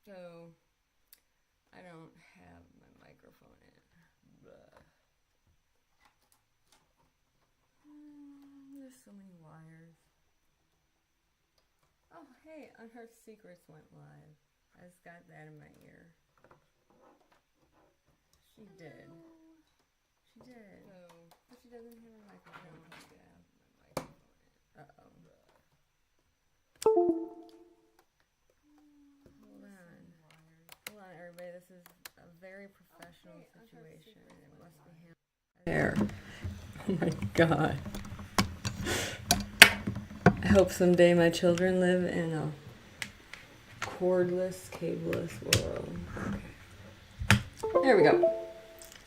So I don't have my microphone in. Blah. There's so many wires. Oh, hey, Unearthed Secrets went live. I just got that in my ear. She did. She did. So, but she doesn't have a microphone. I don't have my microphone in. Uh-oh. Hold on. Hold on, everybody. This is a very professional situation. It must be handled. There. Oh my god. I hope someday my children live in a cordless, cableless world. Okay. There we go.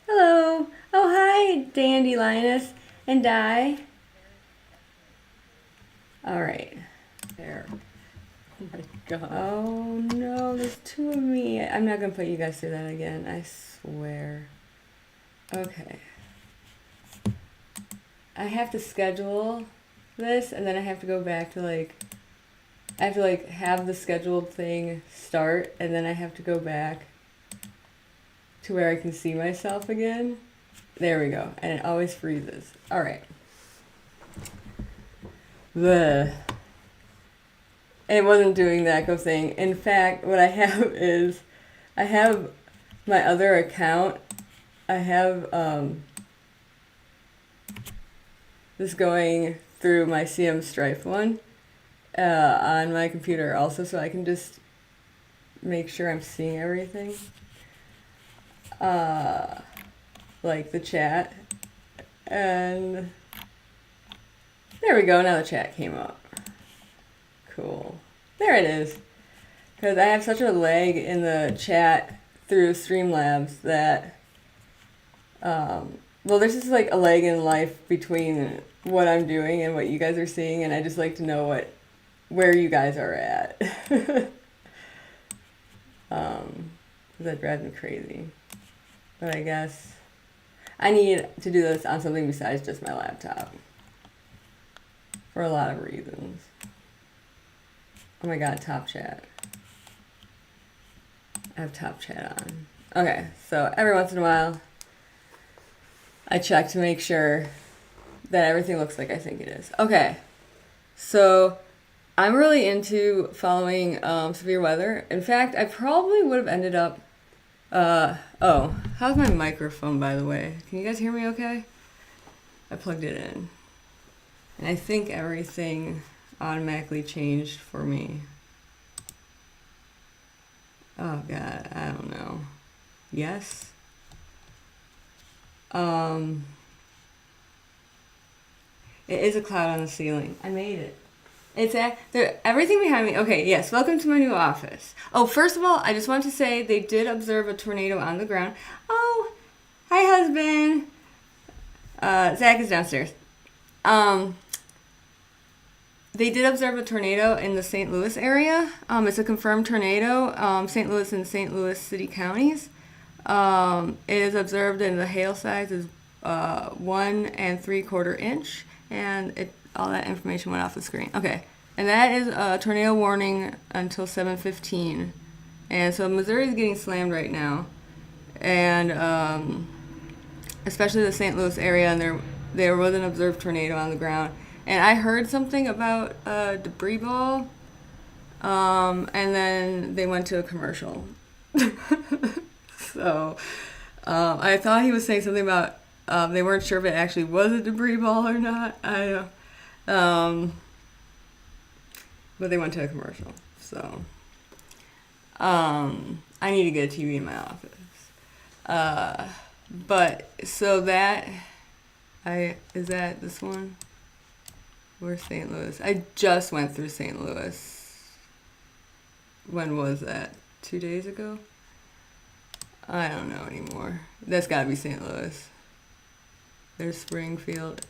Hello. Oh, hi, Dandy Linus and Di. All right. There. Oh my god. Oh no, there's two of me. I'm not gonna put you guys through that again. I swear. Okay. I have to schedule this, and then I have to go back to I have to have the scheduled thing start, and then I have to go back to where I can see myself again. There we go. And it always freezes. All right. It wasn't doing the echo thing. In fact, what I have is I have my other account. I have this going through my CM Strife one on my computer also, so I can just make sure I'm seeing everything. Like the chat. And there we go. Now the chat came up. Cool. There it is. Because I have such a lag in the chat through Streamlabs that, well, there's just like a lag in life between what I'm doing and what you guys are seeing, and I just like to know where you guys are at. That drives me crazy. But I guess I need to do this on something besides just my laptop. For a lot of reasons. Oh my god, top chat. I have top chat on. Okay, so every once in a while, I check to make sure that everything looks like I think it is. Okay, so I'm really into following severe weather. In fact, I probably would have ended up... oh, how's my microphone, by the way? Can you guys hear me okay? I plugged it in. And I think everything automatically changed for me. Oh god, I don't know. Yes? It is a cloud on the ceiling. I made it. It's everything behind me. Okay, yes, welcome to my new office. Oh, first of all, I just want to say they did observe a tornado on the ground. Oh, hi husband. Zach is downstairs. They did observe a tornado in the St. Louis area. It's a confirmed tornado, St. Louis and St. Louis city counties. It is observed and the hail size is 1 3/4 inch, and all that information went off the screen. Okay, and that is a tornado warning until 7:15, and so Missouri is getting slammed right now, and especially the St. Louis area, and there was an observed tornado on the ground. And I heard something about a debris ball, and then they went to a commercial. So I thought he was saying something about they weren't sure if it actually was a debris ball or not. I but they went to a commercial. So I need to get a TV in my office. But so is that this one? Where's St. Louis? I just went through St. Louis. When was that? 2 days ago? I don't know anymore. That's gotta be St. Louis. There's Springfield.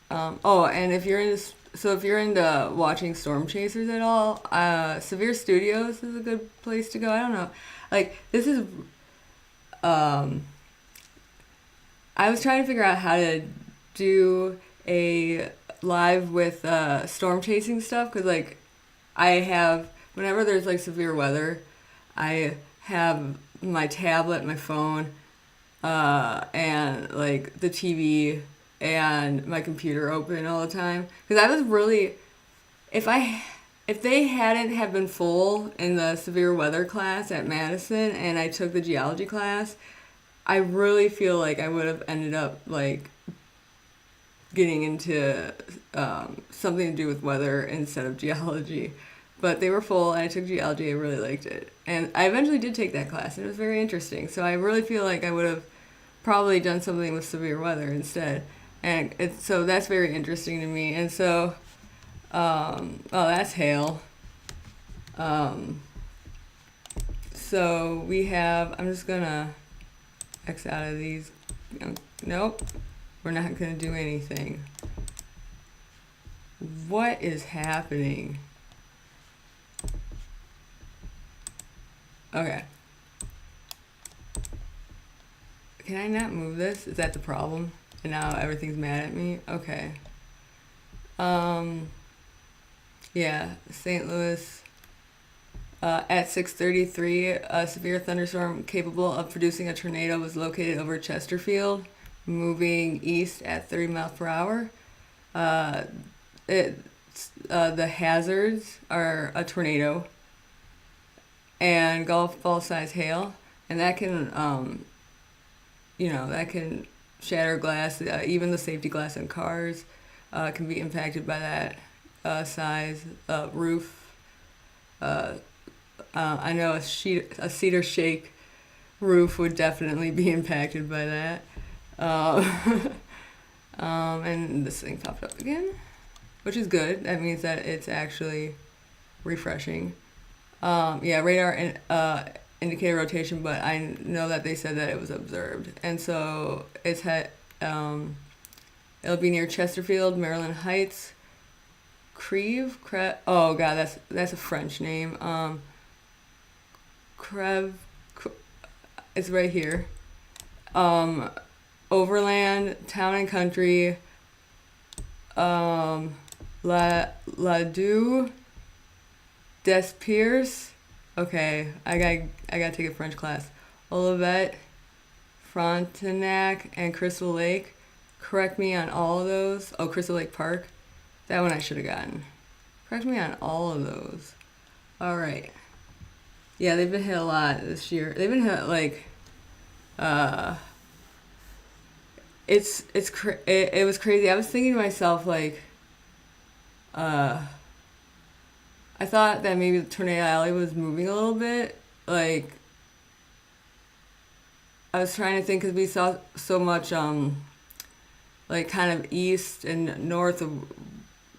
And if you're into watching Storm Chasers at all, Severe Studios is a good place to go. I don't know. This is, I was trying to figure out how to do a live with storm chasing stuff, because I have whenever there's like severe weather, I have my tablet, my phone, and like the TV and my computer open all the time. Because I was really, if they hadn't have been full in the severe weather class at Madison and I took the geology class, I really feel like I would have ended up like getting into something to do with weather instead of geology. But they were full and I took geology. I really liked it. And I eventually did take that class and it was very interesting. So I really feel like I would have probably done something with severe weather instead. And so that's very interesting to me. And so, oh, that's hail. So we have, I'm just gonna X out of these. Nope, we're not gonna do anything. What is happening? Okay. Can I not move this? Is that the problem? And now everything's mad at me? Okay. Yeah, St. Louis. At 6:33, a severe thunderstorm capable of producing a tornado was located over Chesterfield, moving east at 30 miles per hour. The hazards are a tornado and golf ball size hail, and that can, that can shatter glass. Even the safety glass in cars can be impacted by that size roof. I know a cedar shake roof would definitely be impacted by that. And this thing popped up again, which is good. That means that it's actually refreshing. Radar indicator rotation, but I know that they said that it was observed, and so it's it'll be near Chesterfield, Maryland Heights, oh god, that's a French name. It's right here. Overland, Town and Country, La Deux, Des Pierres. Okay, I gotta take a French class. Olivet, Frontenac, and Crystal Lake. Correct me on all of those. Oh, Crystal Lake Park. That one I should have gotten. Correct me on all of those. All right. Yeah, they've been hit a lot this year. They've been hit like, it was crazy. I was thinking to myself like, I thought that maybe the Tornado Alley was moving a little bit. Like, I was trying to think because we saw so much, like kind of east and north of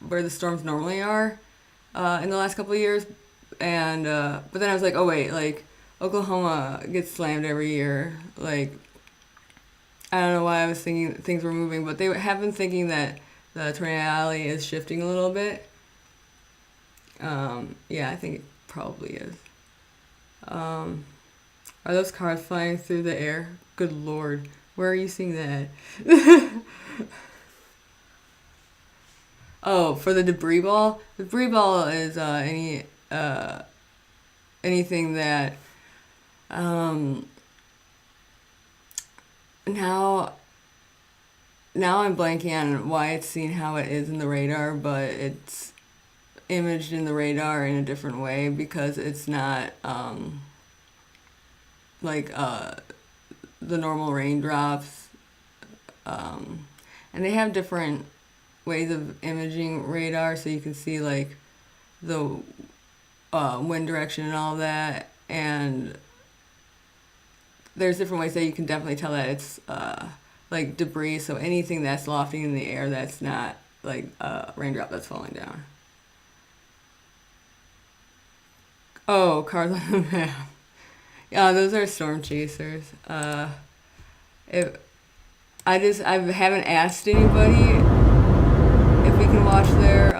where the storms normally are, in the last couple of years. And but then I was like, oh wait, like Oklahoma gets slammed every year. Like, I don't know why I was thinking things were moving, but they have been thinking that the Tornado Alley is shifting a little bit. Yeah, I think it probably is. Are those cars flying through the air? Good lord, where are you seeing that? Oh, for the debris ball? The debris ball is anything that now I'm blanking on why it's seen how it is in the radar, but it's imaged in the radar in a different way because it's not like the normal raindrops, and they have different ways of imaging radar so you can see like the wind direction and all that, and there's different ways that you can definitely tell that it's like debris, so anything that's lofting in the air that's not like a raindrop that's falling down. Oh, cars on the map. Yeah, those are storm chasers. I haven't asked anybody if we can watch their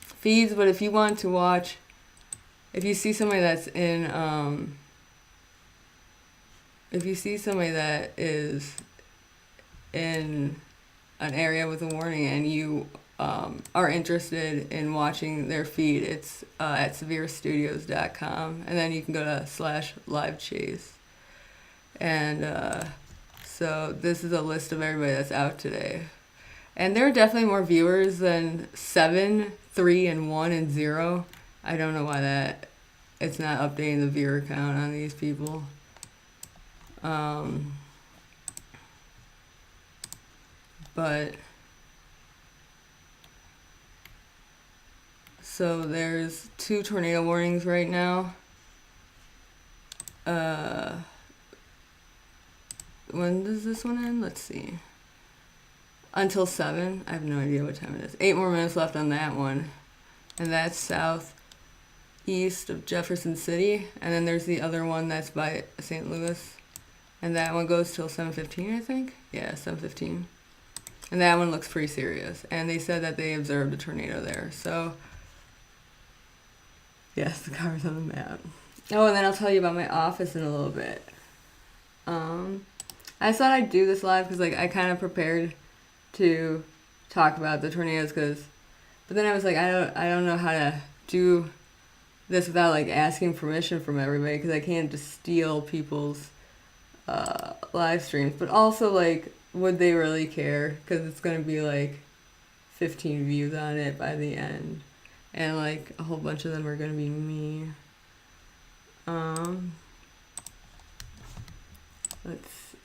feeds, but if you want to watch, if you see somebody that's in if you see somebody that is in an area with a warning and you are interested in watching their feed, it's at severestudios.com, and then you can go to /live chase. And so this is a list of everybody that's out today. And there are definitely more viewers than 7, 3, and 1, and 0. I don't know why that it's not updating the viewer count on these people. But so there's 2 tornado warnings right now. When does this one end? Let's see. Until 7. I have no idea what time it is. 8 more minutes left on that one. And that's southeast of Jefferson City. And then there's the other one that's by St. Louis. And that one goes till 7:15, I think. Yeah, 7:15. And that one looks pretty serious. And they said that they observed a tornado there. So, yes, the car's on the map. Oh, and then I'll tell you about my office in a little bit. I thought I'd do this live because, like, I kind of prepared to talk about the tornadoes, but then I was like, I don't know how to do this without, like, asking permission from everybody, because I can't just steal people's live streams. But also, like, would they really care? Because it's going to be, like, 15 views on it by the end. And, like, a whole bunch of them are going to be me.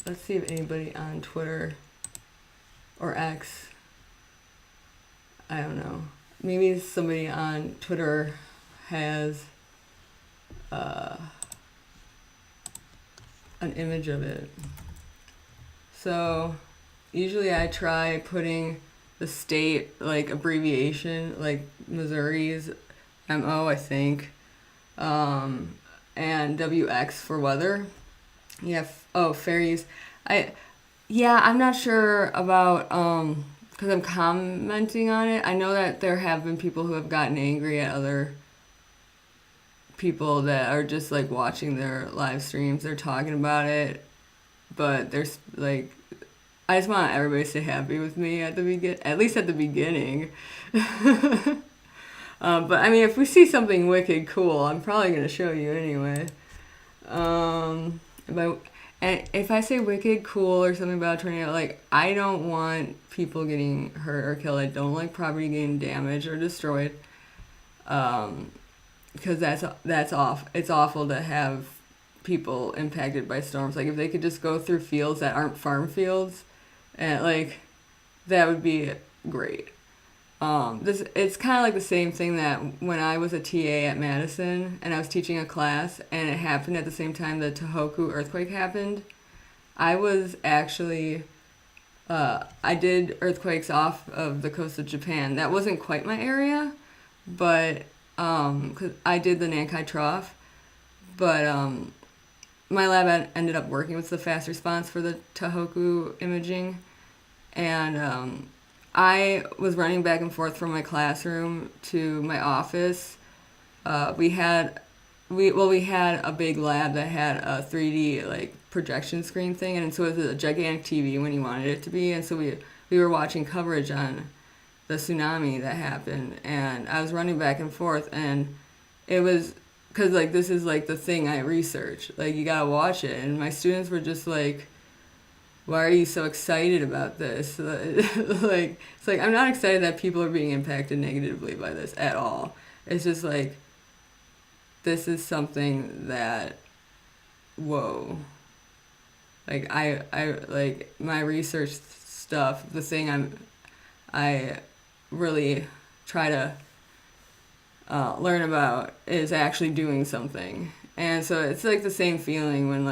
Let's see if anybody on Twitter or X, I don't know. Maybe somebody on Twitter has an image of it. So usually I try putting the state, like, abbreviation, like Missouri's MO, I think, and WX for weather. Yeah. Fairies. I'm not sure about, because I'm commenting on it. I know that there have been people who have gotten angry at other people that are just, like, watching their live streams. They're talking about it, but there's, like, I just want everybody to stay happy with me at least at the beginning. But I mean, if we see something wicked cool, I'm probably gonna show you anyway. And if I say wicked cool or something about a tornado, like, I don't want people getting hurt or killed. I don't like property getting damaged or destroyed. Because that's off. It's awful to have people impacted by storms. Like, if they could just go through fields that aren't farm fields, and, like, that would be great. It's kind of like the same thing that when I was a TA at Madison and I was teaching a class and it happened at the same time the Tohoku earthquake happened. I was actually, I did earthquakes off of the coast of Japan. That wasn't quite my area, but, 'cause I did the Nankai Trough, but, my lab ended up working with the fast response for the Tohoku imaging, and, I was running back and forth from my classroom to my office. We had a big lab that had a 3D, like, projection screen thing, and so it was a gigantic TV when you wanted it to be. And so we were watching coverage on the tsunami that happened, and I was running back and forth, and it was because, like, this is, like, the thing I research. Like, you gotta watch it, and my students were just like, why are you so excited about this? Like, it's like, I'm not excited that people are being impacted negatively by this at all. It's just like, this is something that, whoa. Like, I like, my research stuff, the thing I really try to learn about is actually doing something. And so it's, like, the same feeling when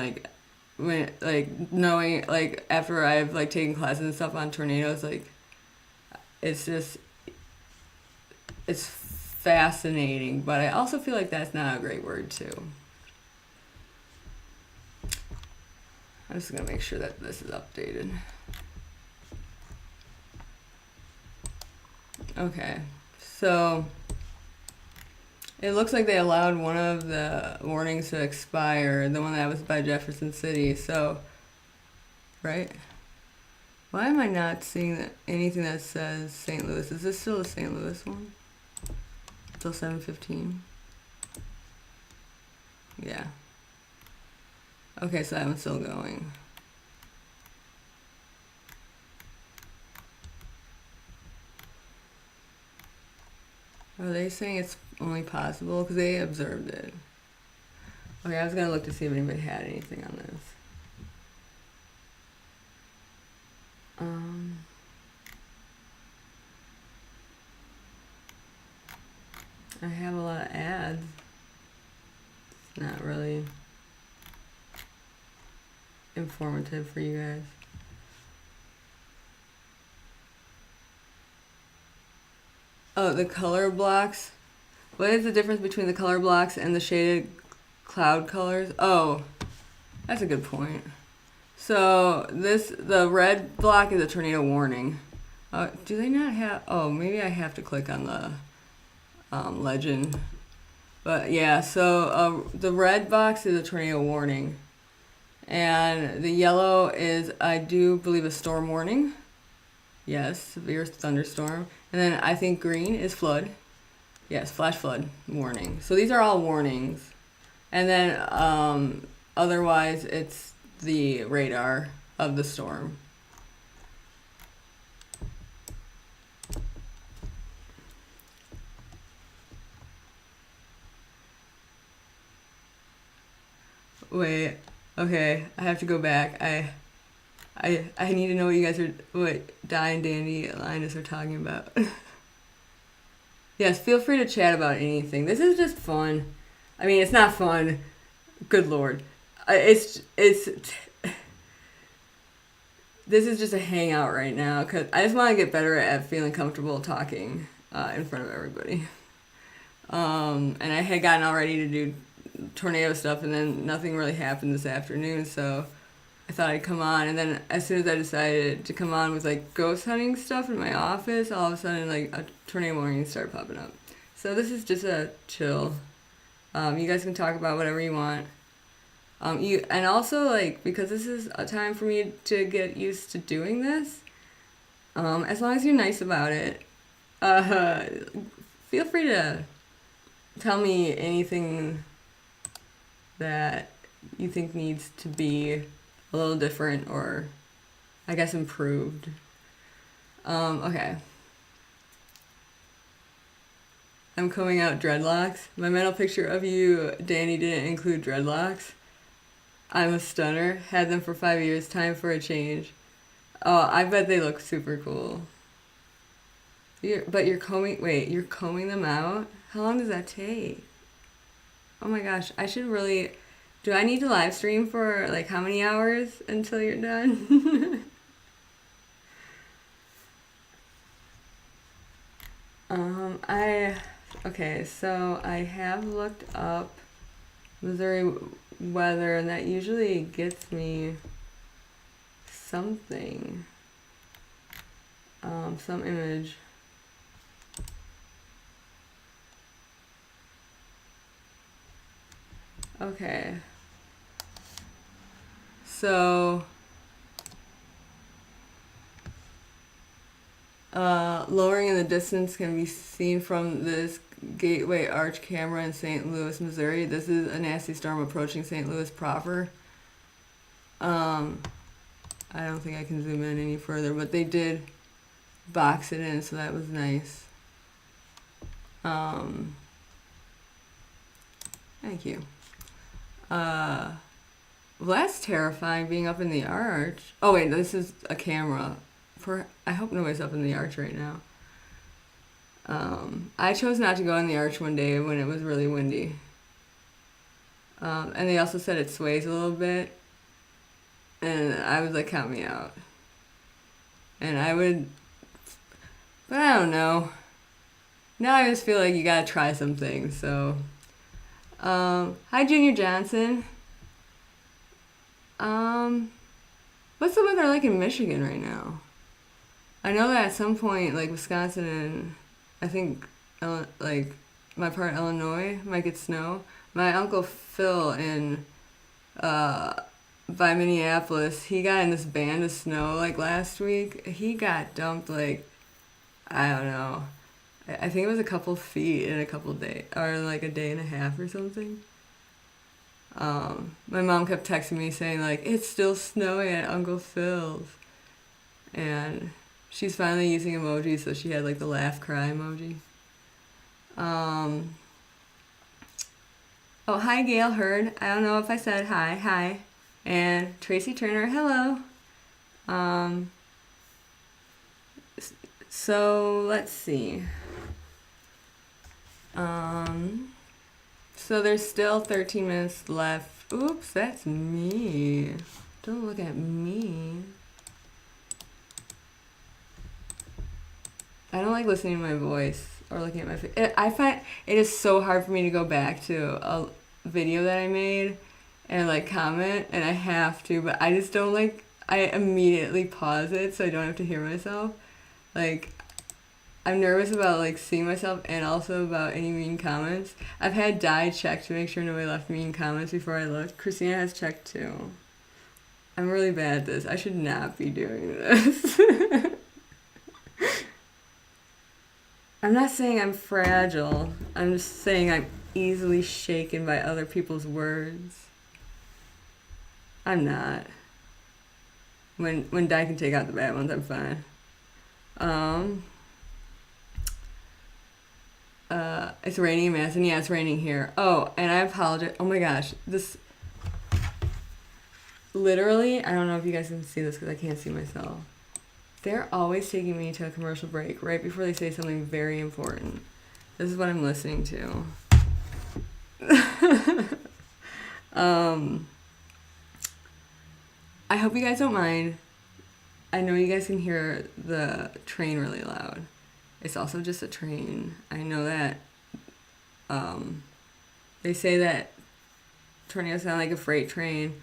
knowing, like, after I've, like, taken classes and stuff on tornadoes, like, it's fascinating, but I also feel like that's not a great word too. I'm just gonna make sure that this is updated. Okay, so it looks like they allowed one of the warnings to expire, the one that was by Jefferson City, so, right? Why am I not seeing anything that says St. Louis? Is this still the St. Louis one? Still 7:15? Yeah. Okay, so that one's still going. Are they saying it's only possible? Because they observed it. Okay, I was going to look to see if anybody had anything on this. I have a lot of ads. It's not really informative for you guys. Oh, the color blocks. What is the difference between the color blocks and the shaded cloud colors? Oh, that's a good point. So the red block is a tornado warning. Do they not have? Oh, maybe I have to click on the legend. But yeah, so the red box is a tornado warning, and the yellow is, I do believe, a storm warning. Yes, severe thunderstorm. And then I think green is flood. Yes, flash flood warning. So these are all warnings. And then otherwise it's the radar of the storm. Wait, okay, I have to go back. I need to know what you guys are, what Di and Dandy Linus are talking about. Yes, feel free to chat about anything. This is just fun. I mean, it's not fun. Good Lord. This is just a hangout right now because I just want to get better at feeling comfortable talking in front of everybody. And I had gotten all ready to do tornado stuff, and then nothing really happened this afternoon, so I thought I'd come on. And then as soon as I decided to come on with like ghost hunting stuff in my office, all of a sudden like a tornado warning started popping up. So this is just a chill. You guys can talk about whatever you want. And also, like, because this is a time for me to get used to doing this, as long as you're nice about it, feel free to tell me anything that you think needs to be a little different or, I guess, improved. Okay. I'm combing out dreadlocks. My mental picture of you, Danny, didn't include dreadlocks. I'm a stunner. Had them for 5 years. Time for a change. Oh, I bet they look super cool. You're combing them out? How long does that take? Oh my gosh, I should really... Do I need to live stream for like how many hours until you're done? Okay, so I have looked up Missouri weather, and that usually gets me something. Some image. Okay. So, lowering in the distance can be seen from this Gateway Arch camera in St. Louis, Missouri. This is a nasty storm approaching St. Louis proper. I don't think I can zoom in any further, but they did box it in, so that was nice. Thank you. Well, that's terrifying, being up in the arch. Oh wait, this is a camera. I hope nobody's up in the arch right now. I chose not to go in the arch one day when it was really windy. And they also said it sways a little bit. And I was like, count me out. And I would... But I don't know. Now I just feel like you gotta try some things, so... Hi, Junior Johnson. What's the weather like in Michigan right now? I know that at some point, like Wisconsin and I think like my part Illinois might get snow. My uncle Phil in by Minneapolis, he got in this band of snow like last week. He got dumped like, I don't know. I think it was a couple feet in a couple days, or like a day and a half or something. My mom kept texting me saying like, it's still snowing at Uncle Phil's. And she's finally using emojis, so she had like the laugh cry emoji. Oh, hi, Gail Hurd. I don't know if I said hi. Hi. And Tracy Turner, hello. So let's see. So there's still 13 minutes left. Oops, that's me. Don't look at me. I don't like listening to my voice or looking at my face. I find it is so hard for me to go back to a video that I made and like comment, and I have to, but I just don't like, I immediately pause it so I don't have to hear myself. Like, I'm nervous about like seeing myself and also about any mean comments. I've had Di check to make sure nobody left mean comments before I looked. Christina has checked too. I'm really bad at this. I should not be doing this. I'm not saying I'm fragile. I'm just saying I'm easily shaken by other people's words. I'm not. When Di can take out the bad ones, I'm fine. It's raining in Madison. Yeah, it's raining here. Oh, and I apologize. Oh my gosh, this. Literally, I don't know if you guys can see this because I can't see myself. They're always taking me to a commercial break right before they say something very important. This is what I'm listening to. I hope you guys don't mind. I know you guys can hear the train really loud. It's also just a train. I know that they say that tornadoes sound like a freight train.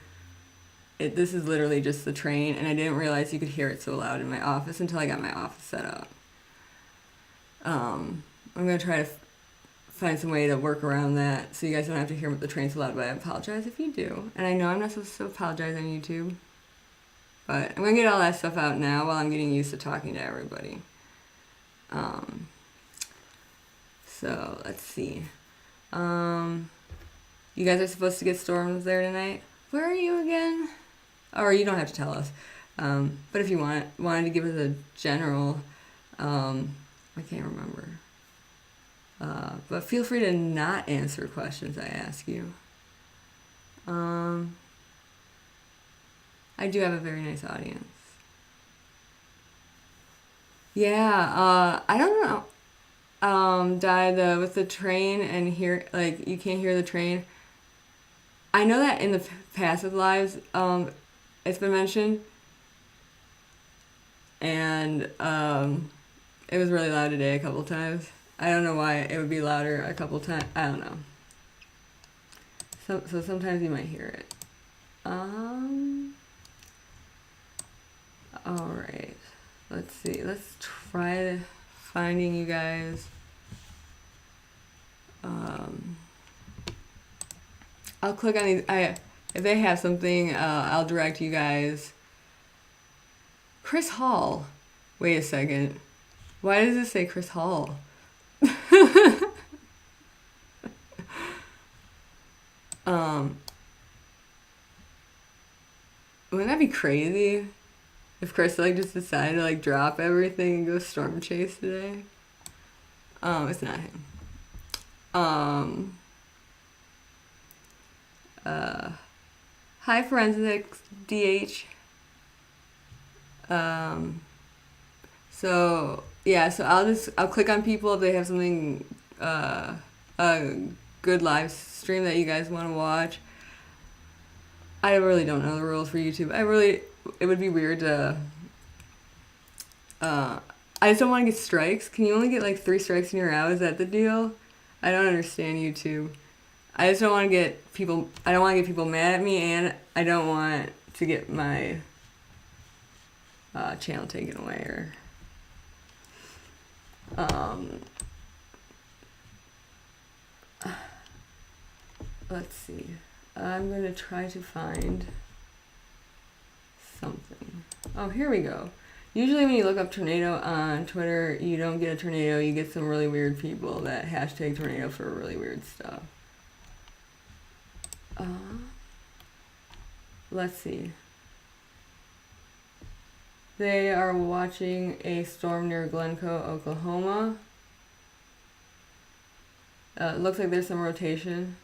This is literally just the train, and I didn't realize you could hear it so loud in my office until I got my office set up. I'm going to try to find some way to work around that so you guys don't have to hear the train so loud, but I apologize if you do. And I know I'm not supposed to apologize on YouTube, but I'm going to get all that stuff out now while I'm getting used to talking to everybody. So, let's see. You guys are supposed to get storms there tonight. Where are you again? Or you don't have to tell us. But if you wanted to give us a general, I can't remember. But feel free to not answer questions I ask you. I do have a very nice audience. Yeah, I don't know. With the train and hear, like, you can't hear the train. I know that in the past with lives, it's been mentioned, and it was really loud today a couple times. I don't know why it would be louder a couple times. I don't know. So sometimes you might hear it. All right. Let's see. Let's try finding you guys. I'll click on these. If they have something, I'll direct you guys. Chris Hall. Wait a second. Why does it say Chris Hall? Wouldn't that be crazy if Chris like just decided to like drop everything and go storm chase today? It's not him. Hi Forensics DH. So I'll click on people if they have something a good live stream that you guys want to watch. I really don't know the rules for YouTube. It would be weird to I just don't want to get strikes. Can you only get like 3 strikes in your row? Is that the deal? I don't understand YouTube. I just don't want to get people. I don't want to get people mad at me, and I don't want to get my channel taken away. Let's see. I'm gonna try to find Oh, here we go. Usually when you look up tornado on Twitter, you don't get a tornado. You get some really weird people that hashtag tornado for really weird stuff. Let's see. They are watching a storm near Glencoe, Oklahoma. Looks like there's some rotation.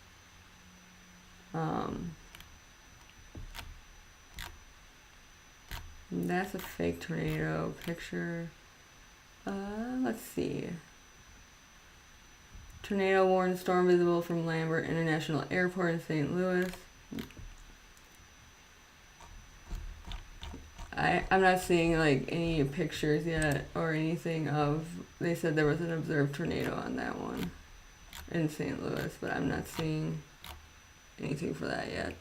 That's a fake tornado picture. Let's see. Tornado warning storm visible from Lambert International Airport in St. Louis. I'm not seeing like any pictures yet or anything of. They said there was an observed tornado on that one in St. Louis, but I'm not seeing anything for that yet.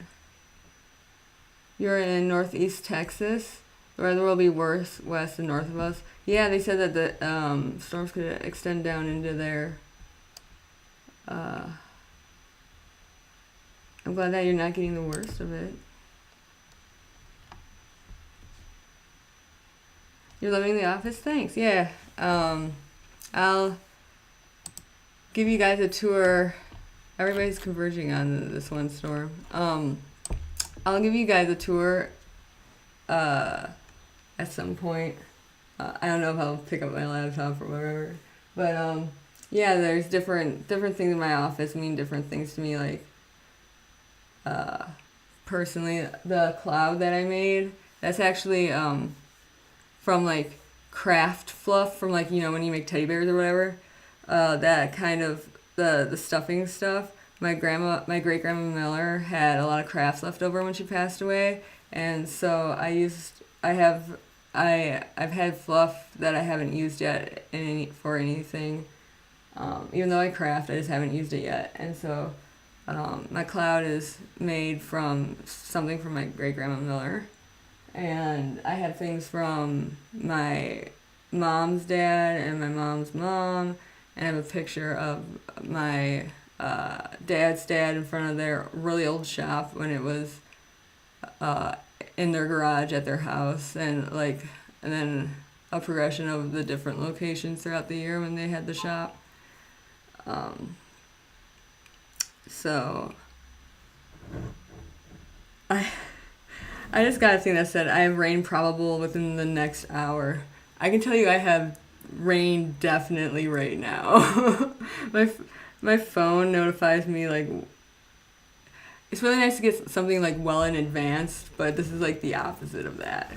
You're in northeast Texas. The weather will be worse west and north of us. Yeah, they said that the storms could extend down into there. I'm glad that you're not getting the worst of it. You're loving the office? Thanks. Yeah. I'll give you guys a tour. Everybody's converging on this one storm. I'll give you guys a tour at some point. I don't know if I'll pick up my laptop or whatever. But yeah, there's different things in my office mean different things to me. Like personally, the cloud that I made, that's actually from like craft fluff from like, you know, when you make teddy bears or whatever. That kind of the stuffing stuff. My great grandma Miller had a lot of crafts left over when she passed away, and so I've had fluff that I haven't used yet for anything. Even though I craft, I just haven't used it yet, and so my cloud is made from something from my great grandma Miller, and I have things from my mom's dad and my mom's mom, and I have a picture of my dad's dad in front of their really old shop when it was in their garage at their house, and then a progression of the different locations throughout the year when they had the shop. So I just got a thing that said I have rain probable within the next hour. I can tell you I have rain definitely right now. My phone notifies me like it's really nice to get something like well in advance, but this is like the opposite of that.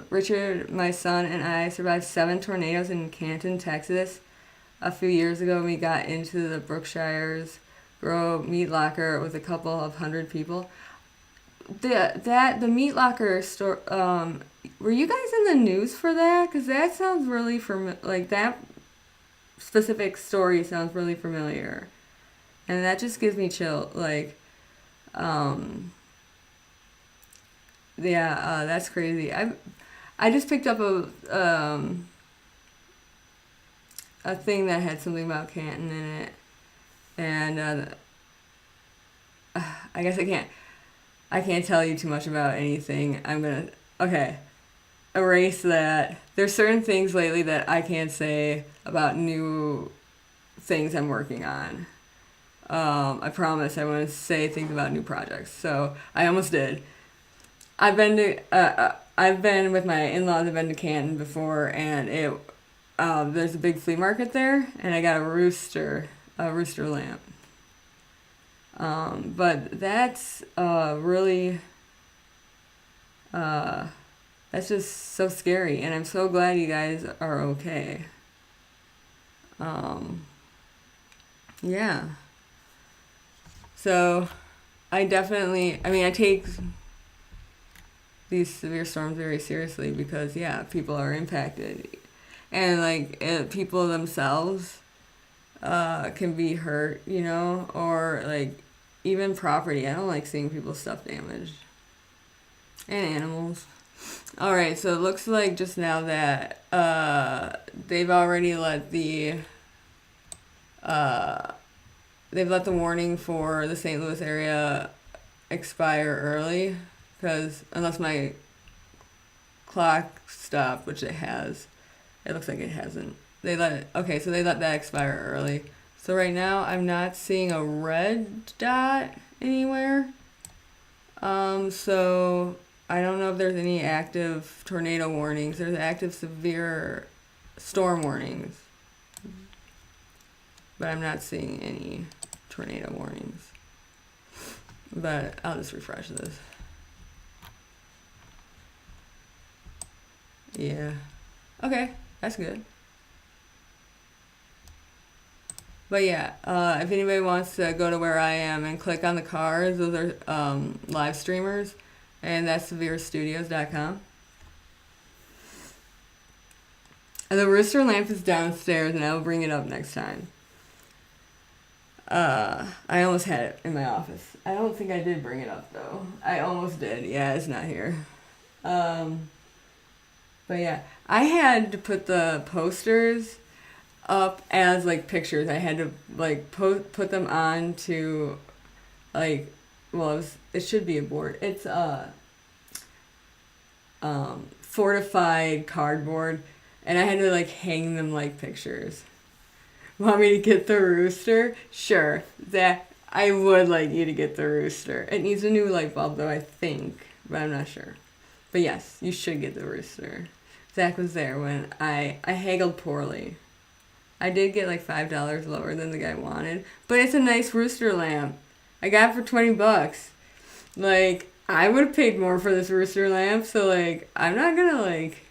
Richard, my son, and I survived 7 tornadoes in Canton, Texas. A few years ago, we got into the Berkshires Grow meat locker with a couple of hundred people. The meat locker store. Were you guys in the news for that? Because that sounds really like that specific story sounds really familiar, and that just gives me chill. Like, yeah, that's crazy. I just picked up a thing that had something about Canton in it, and I guess I can't tell you too much about anything. Okay, erase that. There's certain things lately that I can't say about new things I'm working on. I promise I want to say things about new projects. So I almost did. I've been with my in-laws. I've been to Canton before, and there's a big flea market there, and I got a rooster lamp. But that's really that's just so scary, and I'm so glad you guys are okay. Yeah. So I take these severe storms very seriously because, yeah, people are impacted. And, like, people themselves can be hurt, you know, or, like, even property. I don't like seeing people's stuff damaged. And animals. Alright, so it looks like just now that they've already let the warning for the St. Louis area expire early because unless my clock stopped, which it has, it looks like it hasn't. They let it, okay, so they let that expire early. So right now I'm not seeing a red dot anywhere. So I don't know if there's any active tornado warnings. There's active severe storm warnings, but I'm not seeing any tornado warnings. But I'll just refresh this. Yeah. Okay, that's good. But yeah, if anybody wants to go to where I am and click on the cars, those are live streamers, and that's severestudios.com. And the rooster lamp is downstairs, and I'll bring it up next time. I almost had it in my office. I don't think I did bring it up, though. I almost did. Yeah, it's not here. But yeah, I had to put the posters up as like pictures. I had to like put them on to like, well, it should be a board. It's fortified cardboard, and I had to like hang them like pictures. Want me to get the rooster? Sure, Zach, I would like you to get the rooster. It needs a new light bulb though, I think, but I'm not sure. But yes, you should get the rooster. Zach was there when I haggled poorly. I did get like $5 lower than the guy wanted, but it's a nice rooster lamp. I got it for $20. Like, I would have paid more for this rooster lamp, so like, I'm not gonna like,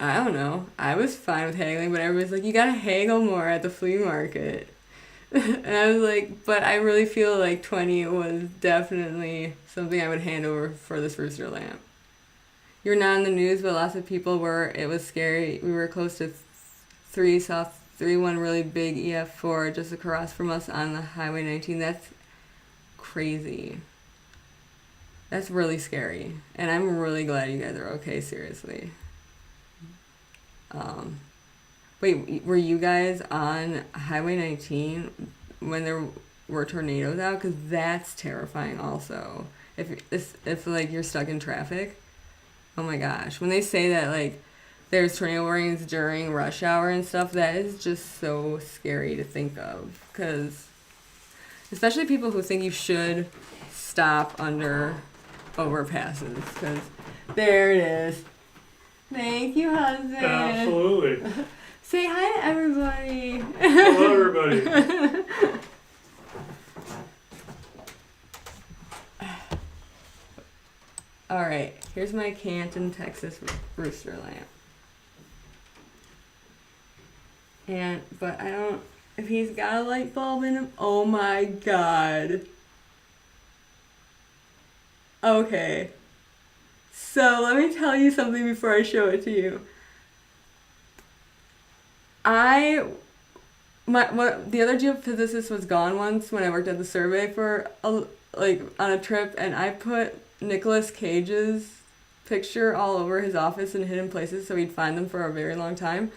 I don't know. I was fine with haggling, but everybody's like, you gotta haggle more at the flea market. And I was like, but I really feel like 20 was definitely something I would hand over for this rooster lamp. You're not in the news, but lots of people were. It was scary. We were close to 3, saw 3-1 really big EF4 just across from us on the Highway 19. That's crazy. That's really scary. And I'm really glad you guys are okay, seriously. Wait, were you guys on Highway 19 when there were tornadoes out? Because that's terrifying also. If like you're stuck in traffic. Oh my gosh. When they say that like there's tornado warnings during rush hour and stuff, that is just so scary to think of. Because especially people who think you should stop under overpasses. Because there it is. Thank you, husband. Absolutely. Say hi to everybody. Hello, everybody. All right, here's my Canton, Texas rooster lamp. But I don't, if he's got a light bulb in him, oh my God. Okay. So let me tell you something before I show it to you. The other geophysicist was gone once when I worked at the survey for on a trip, and I put Nicolas Cage's picture all over his office in hidden places so he'd find them for a very long time.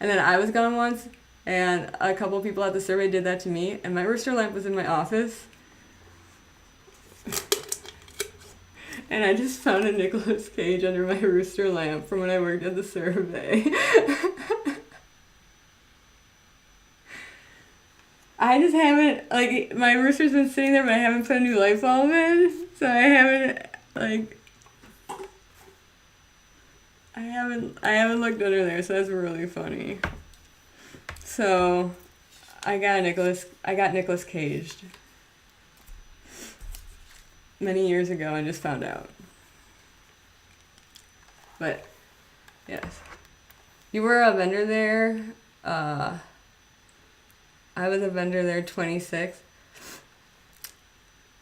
And then I was gone once, and a couple of people at the survey did that to me, and my rooster lamp was in my office. And I just found a Nicolas Cage under my rooster lamp from when I worked at the survey. I just haven't, like, my rooster's been sitting there, but I haven't put a new light bulb in, so I haven't looked under there, so that's really funny. So, I got Nicolas Caged many years ago and just found out. But, yes. You were a vendor there, I was a vendor there 26.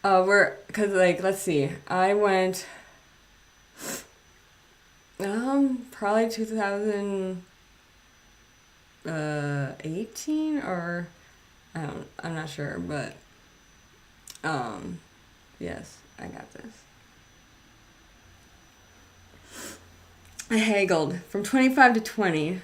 Let's see, I went, probably 2018 or, I'm not sure, but, yes, I got this. I haggled from 25 to 20.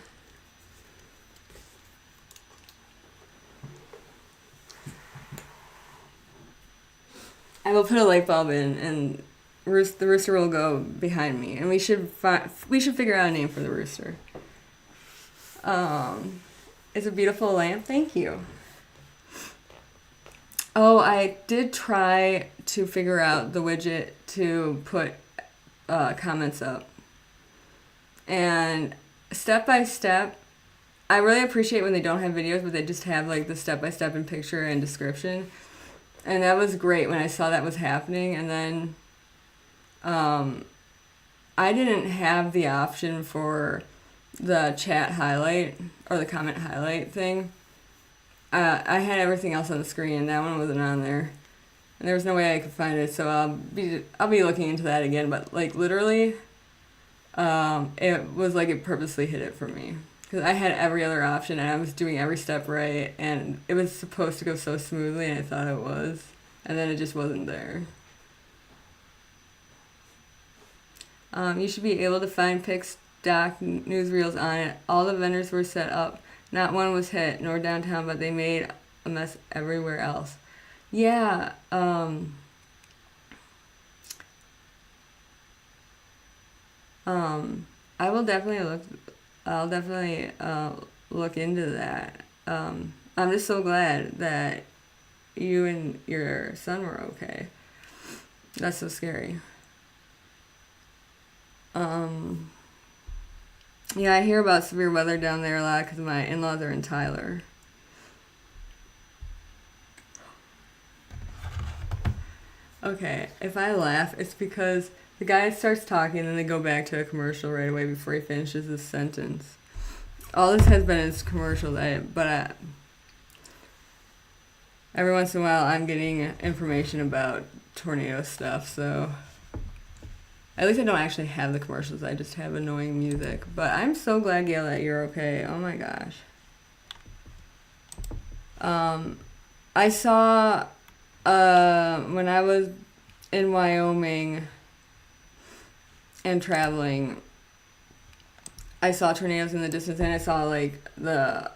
I will put a light bulb in, and the rooster will go behind me, and we should figure out a name for the rooster. It's a beautiful lamp. Thank you. Oh, I did try to figure out the widget to put comments up. And step by step, I really appreciate when they don't have videos, but they just have like the step by step in picture and description. And that was great when I saw that was happening. And then I didn't have the option for the chat highlight or the comment highlight thing. I had everything else on the screen, and that one wasn't on there. And there was no way I could find it, so I'll be looking into that again. But like literally, it was like it purposely hid it from me because I had every other option and I was doing every step right, and it was supposed to go so smoothly, and I thought it was, and then it just wasn't there. You should be able to find pics, doc, newsreels on it. All the vendors were set up. Not one was hit, nor downtown, but they made a mess everywhere else. Yeah, I will definitely I'll definitely look into that. I'm just so glad that you and your son were okay. That's so scary. Yeah, I hear about severe weather down there a lot because my in-laws are in Tyler. Okay, if I laugh, it's because the guy starts talking and then they go back to a commercial right away before he finishes his sentence. All this has been his commercial, but every once in a while I'm getting information about tornado stuff, so at least I don't actually have the commercials, I just have annoying music. But I'm so glad, Gail, that you're okay. Oh my gosh. I saw when I was in Wyoming and traveling, I saw tornadoes in the distance, and I saw like the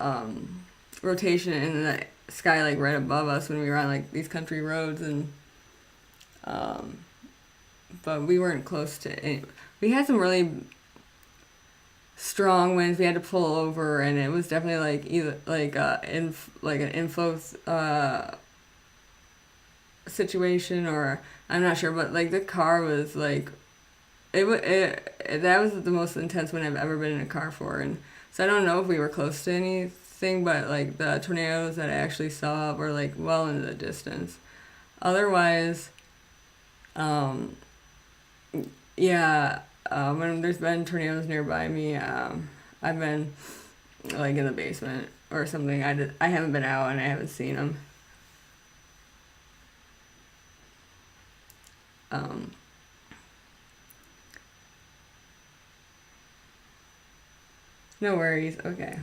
rotation in the sky like right above us when we were on like these country roads, and but we weren't close to any. We had some really strong winds. We had to pull over, and it was definitely like either like an inflow situation, or I'm not sure, but like the car was like that was the most intense wind I've ever been in a car for, and so I don't know if we were close to anything, but like the tornadoes that I actually saw were like well into the distance. Otherwise, yeah, when there's been tornadoes nearby me, I've been like in the basement or something. I haven't been out and I haven't seen them. No worries. Okay.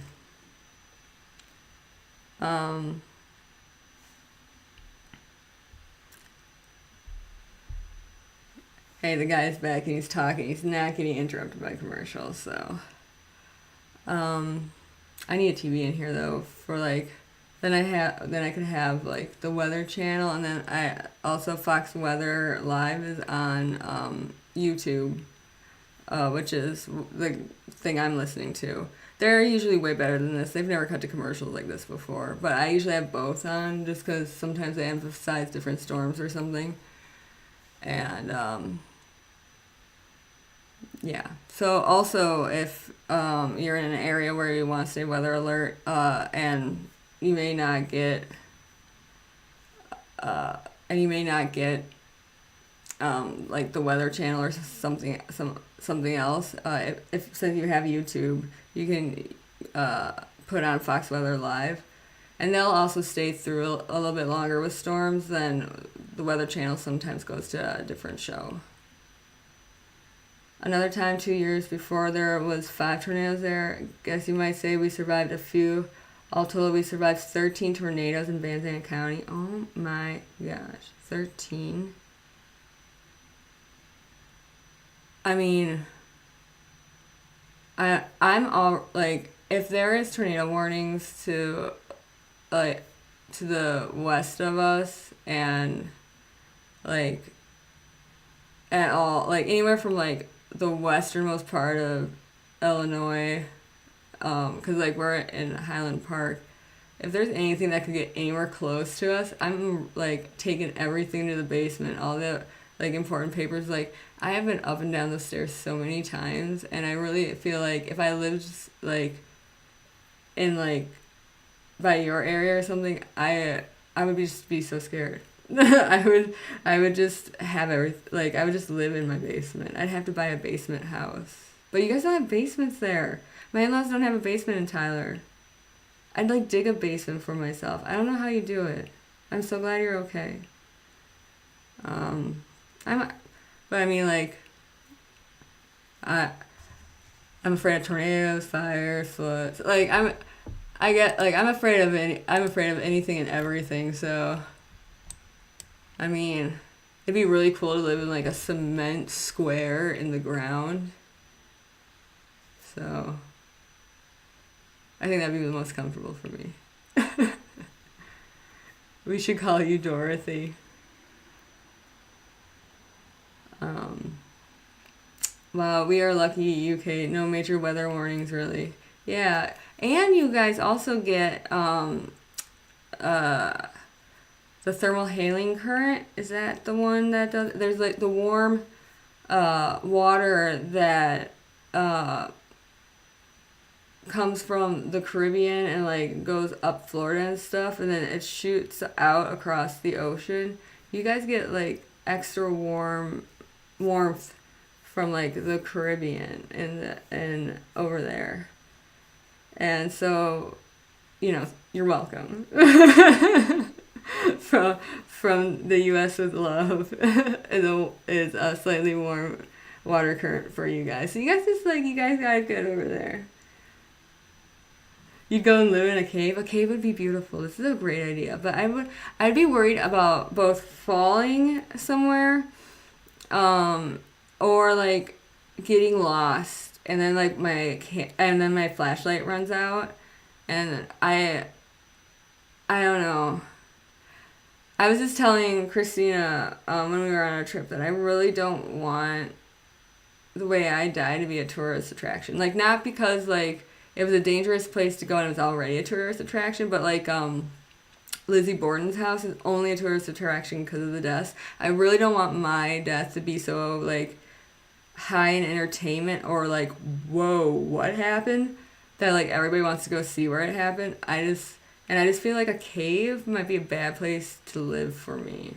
Hey, the guy's back and he's talking. He's not getting interrupted by commercials, so. I need a TV in here though for like. Then I could have like the Weather Channel, and then I also Fox Weather Live is on YouTube, which is the thing I'm listening to. They're usually way better than this. They've never cut to commercials like this before, but I usually have both on just because sometimes they emphasize different storms or something. And yeah. So also if you're in an area where you want to stay weather alert, and you may not get like the Weather Channel or something else. If since you have YouTube, you can put on Fox Weather Live, and they'll also stay through a little bit longer with storms than the Weather Channel sometimes goes to a different show. Another time, 2 years before there was 5 tornadoes there. Guess you might say we survived a few. All told, we survived 13 tornadoes in Van Zandt County. Oh my gosh, 13. I mean, I'm all like, if there is tornado warnings to the west of us, and like at all, like anywhere from like the westernmost part of Illinois, because like we're in Highland Park. If there's anything that could get anywhere close to us, I'm like taking everything to the basement, all the like important papers. Like I have been up and down the stairs so many times, and I really feel like if I lived like in like by your area or something, I would just be so scared. I would just have I would just live in my basement. I'd have to buy a basement house. But you guys don't have basements there. My in-laws don't have a basement in Tyler. I'd like dig a basement for myself. I don't know how you do it. I'm so glad you're okay. I'm but I mean like I I'm afraid of tornadoes, fires, floods. Like I'm afraid of anything and everything, so I mean, it'd be really cool to live in like a cement square in the ground. So I think that'd be the most comfortable for me. We should call you Dorothy. Wow, we are lucky, UK. No major weather warnings, really. Yeah, and you guys also get the thermal hailing current. Is that the one that does? There's like the warm water that comes from the Caribbean and like goes up Florida and stuff, and then it shoots out across the ocean. You guys get like extra warmth from like the Caribbean and over there, and so you're welcome. From the U.S. with love is a slightly warm water current for you guys. So you guys got it good over there. You'd go and live in a cave. A cave would be beautiful. This is a great idea. But I'd be worried about both falling somewhere, or like getting lost, and then like my flashlight runs out, and I don't know. I was just telling Christina when we were on our trip that I really don't want the way I die to be a tourist attraction. Like, not because like it was a dangerous place to go and it was already a tourist attraction, but like Lizzie Borden's house is only a tourist attraction because of the deaths. I really don't want my death to be so like high in entertainment or like, whoa, what happened? That like everybody wants to go see where it happened. I just feel like a cave might be a bad place to live for me.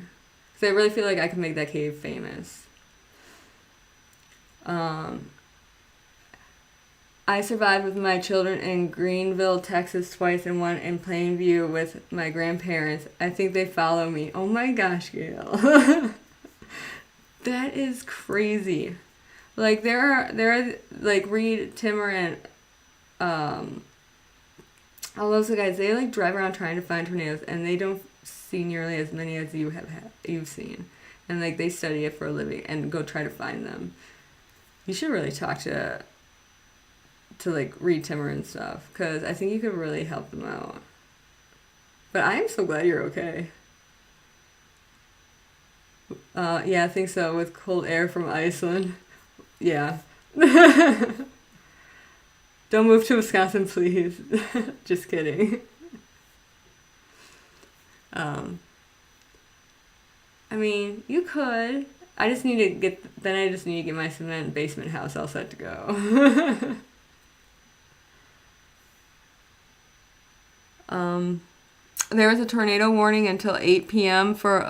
Because I really feel like I could make that cave famous. I survived with my children in Greenville, Texas twice, and one in Plainview with my grandparents. I think they follow me. Oh my gosh, Gail. That is crazy. Like there are like Reed, Timmer, and all those guys, they like drive around trying to find tornadoes, and they don't see nearly as many as you've seen, and like they study it for a living and go try to find them. You should really talk to like Reed Timmer and stuff, because I think you could really help them out. But I am so glad you're okay. Yeah, I think so, with cold air from Iceland. Yeah. Don't move to Wisconsin, please. Just kidding. I mean, you could. I just need to get my cement basement house all set to go. There was a tornado warning until 8 p.m. for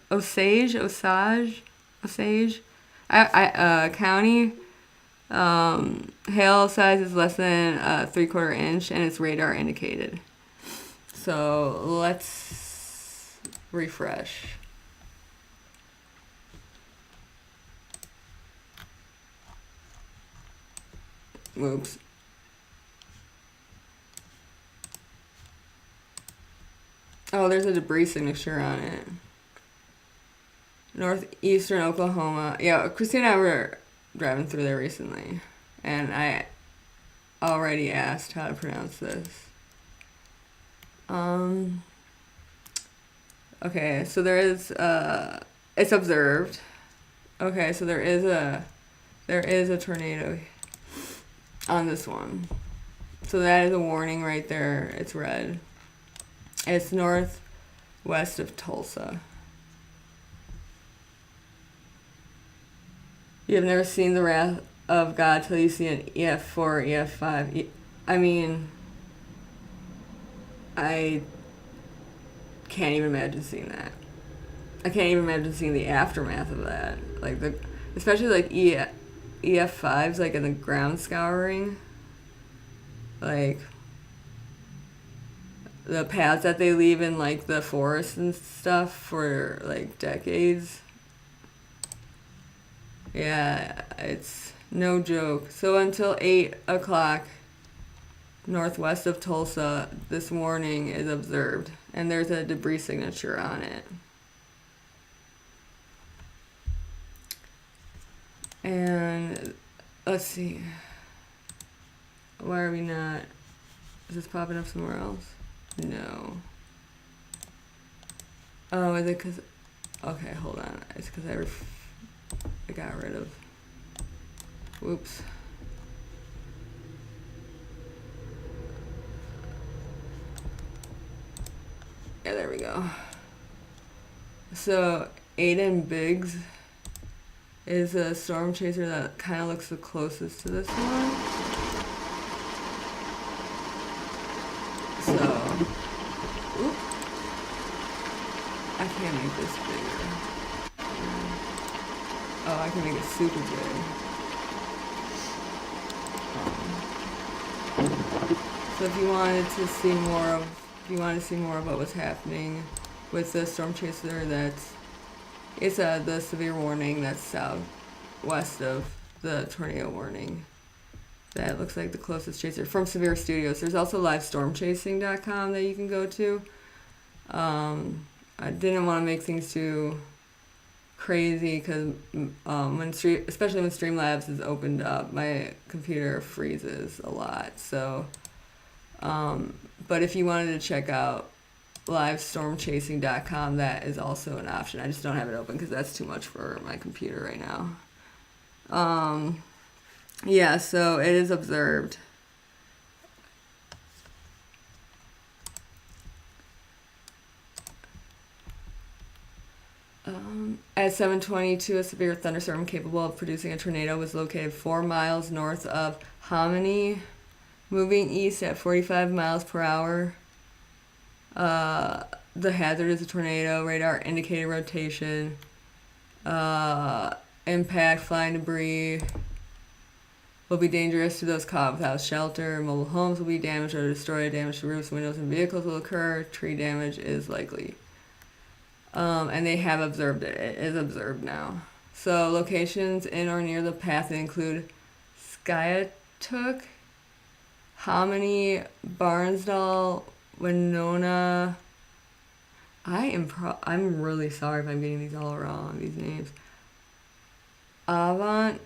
Osage County. Hail size is less than 3/4 inch, and it's radar indicated. So let's refresh. Whoops. Oh, there's a debris signature on it. Northeastern Oklahoma. Yeah, Christina and I were driving through there recently, and I already asked how to pronounce this. Okay, so there is It's observed. Okay, so there is a tornado on this one. So that is a warning right there. It's red. It's northwest of Tulsa. You have never seen the wrath of God till you see an EF4, EF5. I mean, I can't even imagine seeing that. I can't even imagine seeing the aftermath of that. Like especially like EF5s, like in the ground scouring. Like the paths that they leave in like the forest and stuff for like decades. Yeah, it's no joke. So until 8 o'clock northwest of Tulsa, this warning is observed. And there's a debris signature on it. And let's see. Why are we not? Is this popping up somewhere else? No. Oh, is it because... Okay, hold on. It's because I got rid of... Whoops. Yeah, there we go. So, Aiden Biggs is a storm chaser that kind of looks the closest to this one. So, oop. I can't make this bigger. Oh, I can make it super big. So if you wanted to see more of what was happening with the storm chaser, it's the severe warning that's southwest of the tornado warning. That looks like the closest chaser from Severe Studios. There's also livestormchasing.com that you can go to. I didn't want to make things too crazy because especially when Streamlabs is opened up, my computer freezes a lot. So, but if you wanted to check out livestormchasing.com, that is also an option. I just don't have it open because that's too much for my computer right now. Yeah, so it is observed. At 7:22, a severe thunderstorm capable of producing a tornado was located 4 miles north of Hominy, moving east at 45 miles per hour. The hazard is a tornado. Radar indicated rotation. Impact, flying debris will be dangerous to those caught without shelter. Mobile homes will be damaged or destroyed. Damage to roofs, windows, and vehicles will occur. Tree damage is likely. And they have observed it. It is observed now. So locations in or near the path include Skiatook, Hominy, Barnsdall, Winona. I'm really sorry if I'm getting these all wrong, these names. Avant,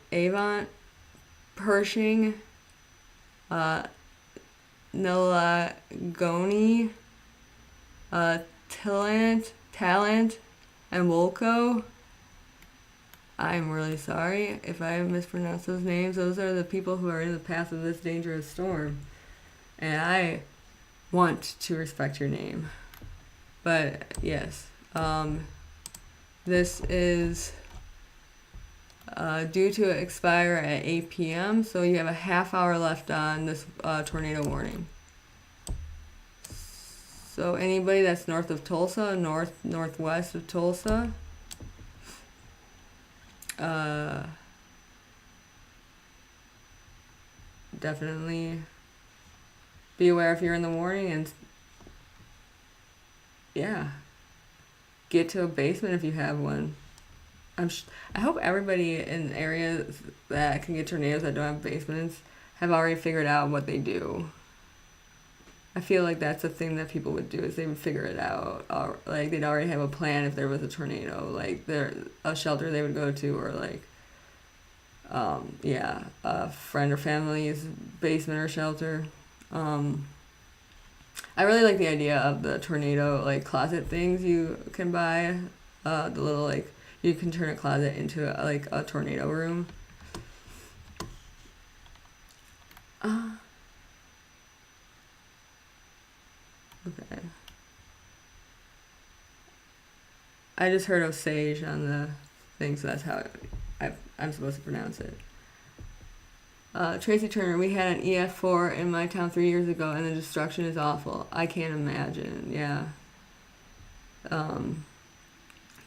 Pershing, Nilagoni, Talent, and Wolco. I'm really sorry if I mispronounced those names. Those are the people who are in the path of this dangerous storm. And I want to respect your name. But yes, this is due to expire at 8 p.m. So you have a half hour left on this tornado warning. So anybody that's north of Tulsa, northwest of Tulsa, definitely be aware if you're in the warning, and yeah, get to a basement if you have one. I hope everybody in areas that can get tornadoes that don't have basements have already figured out what they do. I feel like that's a thing that people would do, is they would figure it out. Like they'd already have a plan if there was a tornado, like a shelter they would go to, or like, a friend or family's basement or shelter. I really like the idea of the tornado like closet things you can buy. The little like You can turn a closet into a tornado room. Okay. I just heard Osage on the thing, so that's how I'm supposed to pronounce it. Tracy Turner, we had an EF4 in my town 3 years ago, and the destruction is awful. I can't imagine. Yeah.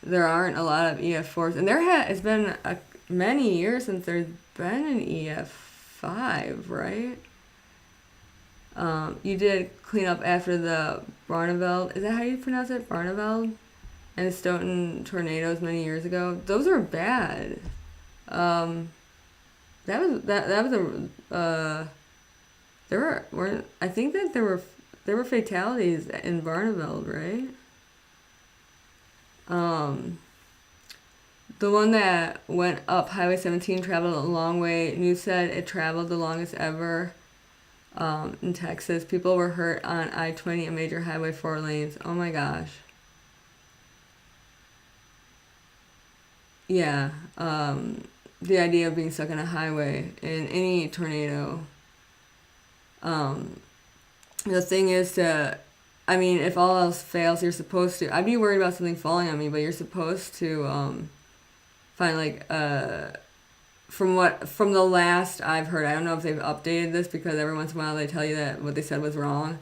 There aren't a lot of EF4s, and it's been many years since there's been an EF5, right? You did clean up after the Barneveld. Is that how you pronounce it? Barneveld? And the Stoughton tornadoes many years ago. Those were bad. That was a there were I think that there were fatalities in Barneveld, right? The one that went up Highway 17 traveled a long way. News said it traveled the longest ever. In Texas, people were hurt on I-20, a major highway, 4 lanes. Oh my gosh. Yeah. The idea of being stuck on a highway in any tornado. The thing is if all else fails, you're supposed to. I'd be worried about something falling on me, but you're supposed to find from the last I've heard. I don't know if they've updated this because every once in a while they tell you that what they said was wrong.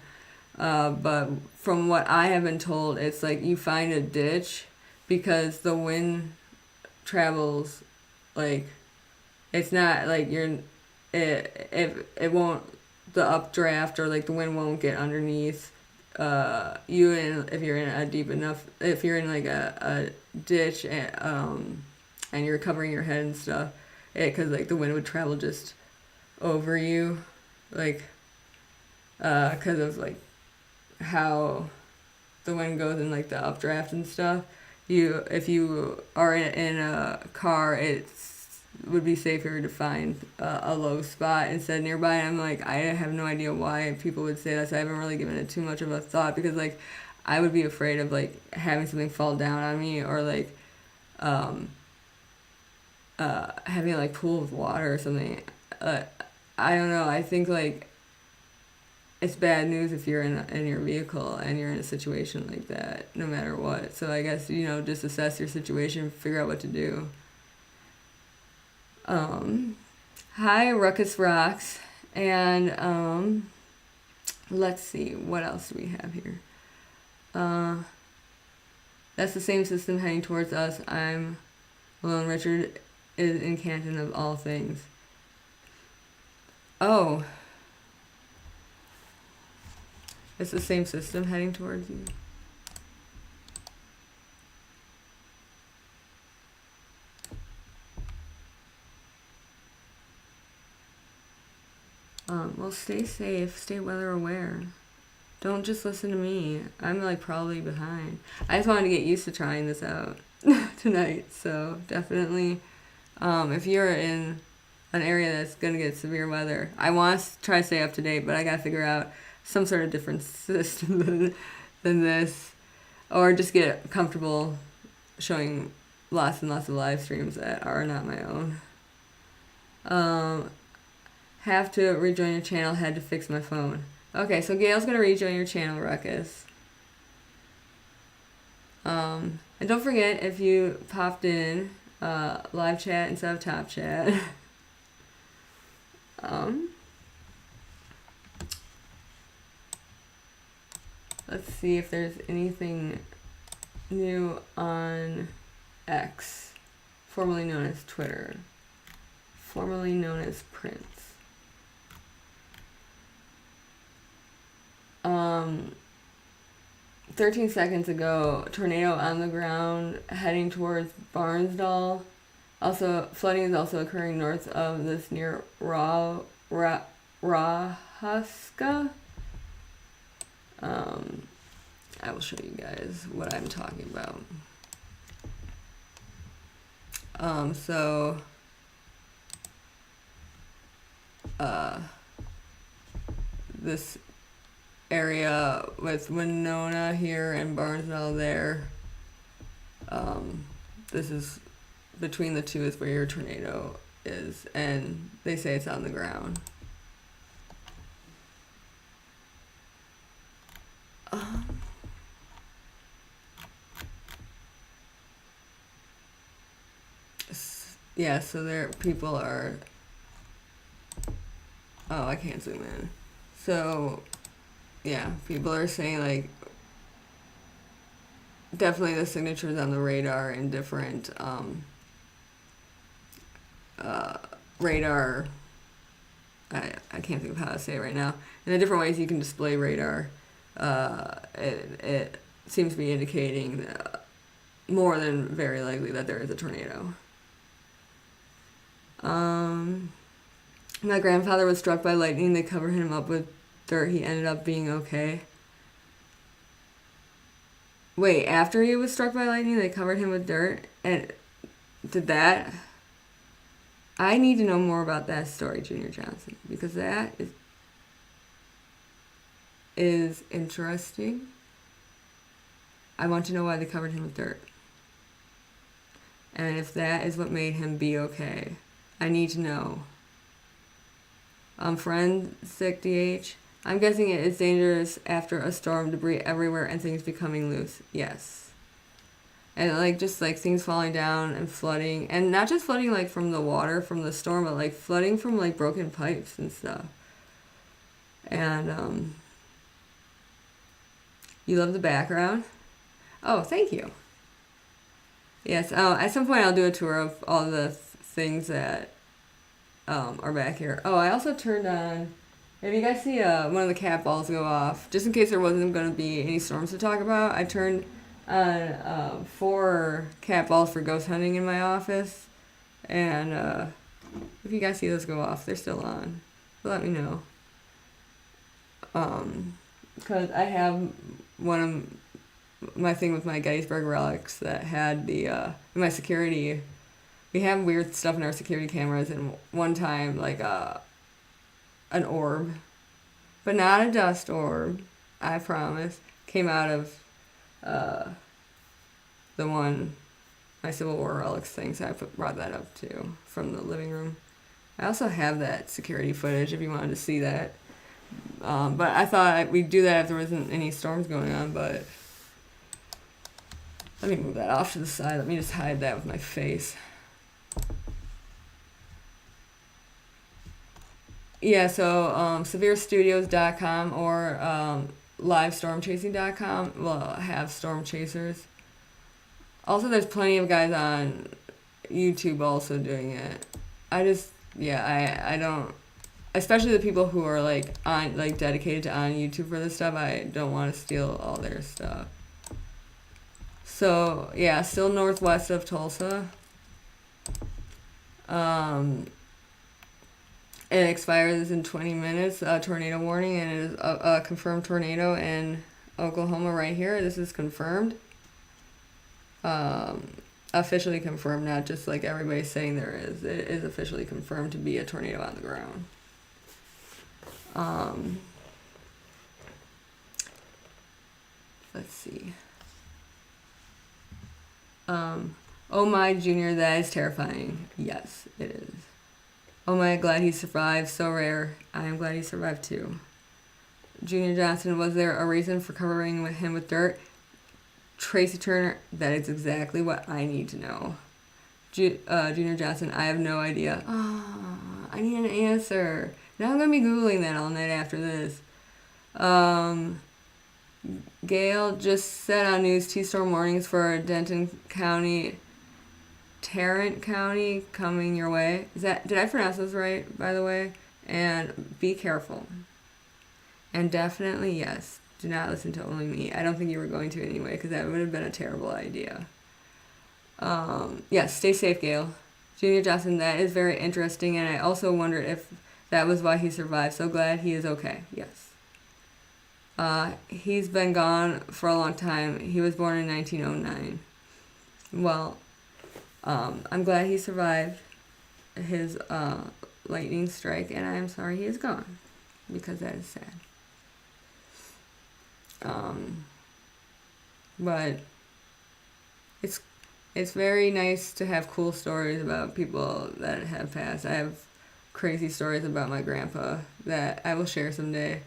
But from what I have been told, it's like you find a ditch because the wind travels it's not like it won't, the updraft or the wind won't get underneath you, and if you're in if you're in a ditch and you're covering your head and stuff, because the wind would travel just over you, because of how the wind goes in the updraft and stuff. If you are in a car, it would be safer to find a low spot instead nearby. And I have no idea why people would say that, so I haven't really given it too much of a thought, because I would be afraid of having something fall down on me, or having a pool of water or something. I don't know. I think it's bad news if you're in your vehicle and you're in a situation like that, no matter what. So I guess just assess your situation, figure out what to do. Hi, Ruckus Rocks, and let's see, what else do we have here? That's the same system heading towards us. I'm alone. Richard is in Canton of all things. Oh. It's the same system heading towards you. Well, stay safe, stay weather aware. Don't just listen to me. I'm probably behind. I just wanted to get used to trying this out tonight, so definitely if you're in an area that's gonna get severe weather, I want to try to stay up to date, but I gotta figure out some sort of different system than this, or just get comfortable showing lots and lots of live streams that are not my own. Have to rejoin your channel, had to fix my phone. Okay, so Gail's gonna rejoin your channel, Ruckus. And don't forget, if you popped in, live chat instead of top chat. Let's see if there's anything new on X, formerly known as Twitter, formerly known as Prince. 13 seconds ago, tornado on the ground heading towards Barnsdall. Also, flooding is also occurring north of this near Rahuska. I will show you guys what I'm talking about. This area with Winona here and Barnesville there. This is between the two is where your tornado is, and they say it's on the ground. Yeah, so there people are. Oh, I can't zoom in. So, yeah, people are saying like definitely the signatures on the radar in different radar. I can't think of how to say it right now. In the different ways you can display radar, it seems to be indicating more than very likely that there is a tornado. My grandfather was struck by lightning. They covered him up with dirt. He ended up being okay. Wait, after he was struck by lightning, they covered him with dirt? And did that? I need to know more about that story, Junior Johnson, because that is interesting. I want to know why they covered him with dirt. And if that is what made him be okay, I need to know. Friend sick DH. I'm guessing it is dangerous after a storm, debris everywhere and things becoming loose. Yes. And like just like things falling down and flooding, and not just flooding like from the water from the storm, but like flooding from like broken pipes and stuff. And you love the background? Oh, thank you. Yes, at some point I'll do a tour of all the things that are back here. Oh, I also turned on, if you guys see one of the cat balls go off, just in case there wasn't going to be any storms to talk about, I turned on 4 cat balls for ghost hunting in my office. And if you guys see those go off, they're still on. Let me know. Because I have one of my thing with my Gettysburg relics that had the my security. We have weird stuff in our security cameras, and one time like an orb, but not a dust orb, I promise, came out of the one my Civil War relics thing. So I brought that up too from the living room. I also have that security footage if you wanted to see that. But I thought we'd do that if there wasn't any storms going on, but let me move that off to the side. Let me just hide that with my face. Yeah, so severestudios.com or livestormchasing.com will have storm chasers. Also, there's plenty of guys on YouTube also doing it. I don't, especially the people who are like on like dedicated to on YouTube for this stuff. I don't want to steal all their stuff. So yeah, still northwest of Tulsa. It expires in 20 minutes. Tornado warning, and it is a confirmed tornado in Oklahoma right here. This is confirmed. Officially confirmed, not just like everybody's saying there is. It is officially confirmed to be a tornado on the ground. Let's see. Oh my, Junior, that is terrifying. Yes, it is. Oh my, glad he survived. So rare. I am glad he survived too. Junior Johnson, was there a reason for covering him with dirt? Tracy Turner, that is exactly what I need to know. Junior Johnson, I have no idea. I need an answer. Now I'm going to be Googling that all night after this. Gail just said on news T-storm warnings for Denton County, Tarrant County coming your way. Did I pronounce those right, by the way? And be careful. And definitely, yes, do not listen to only me. I don't think you were going to anyway, because that would have been a terrible idea. Yes, stay safe, Gail. Junior Johnson, that is very interesting, and I also wondered if that was why he survived. So glad he is okay. Yes. He's been gone for a long time. He was born in 1909. Well, I'm glad he survived his lightning strike, and I am sorry he is gone, because that is sad. But it's it's very nice to have cool stories about people that have passed. I have crazy stories about my grandpa that I will share someday.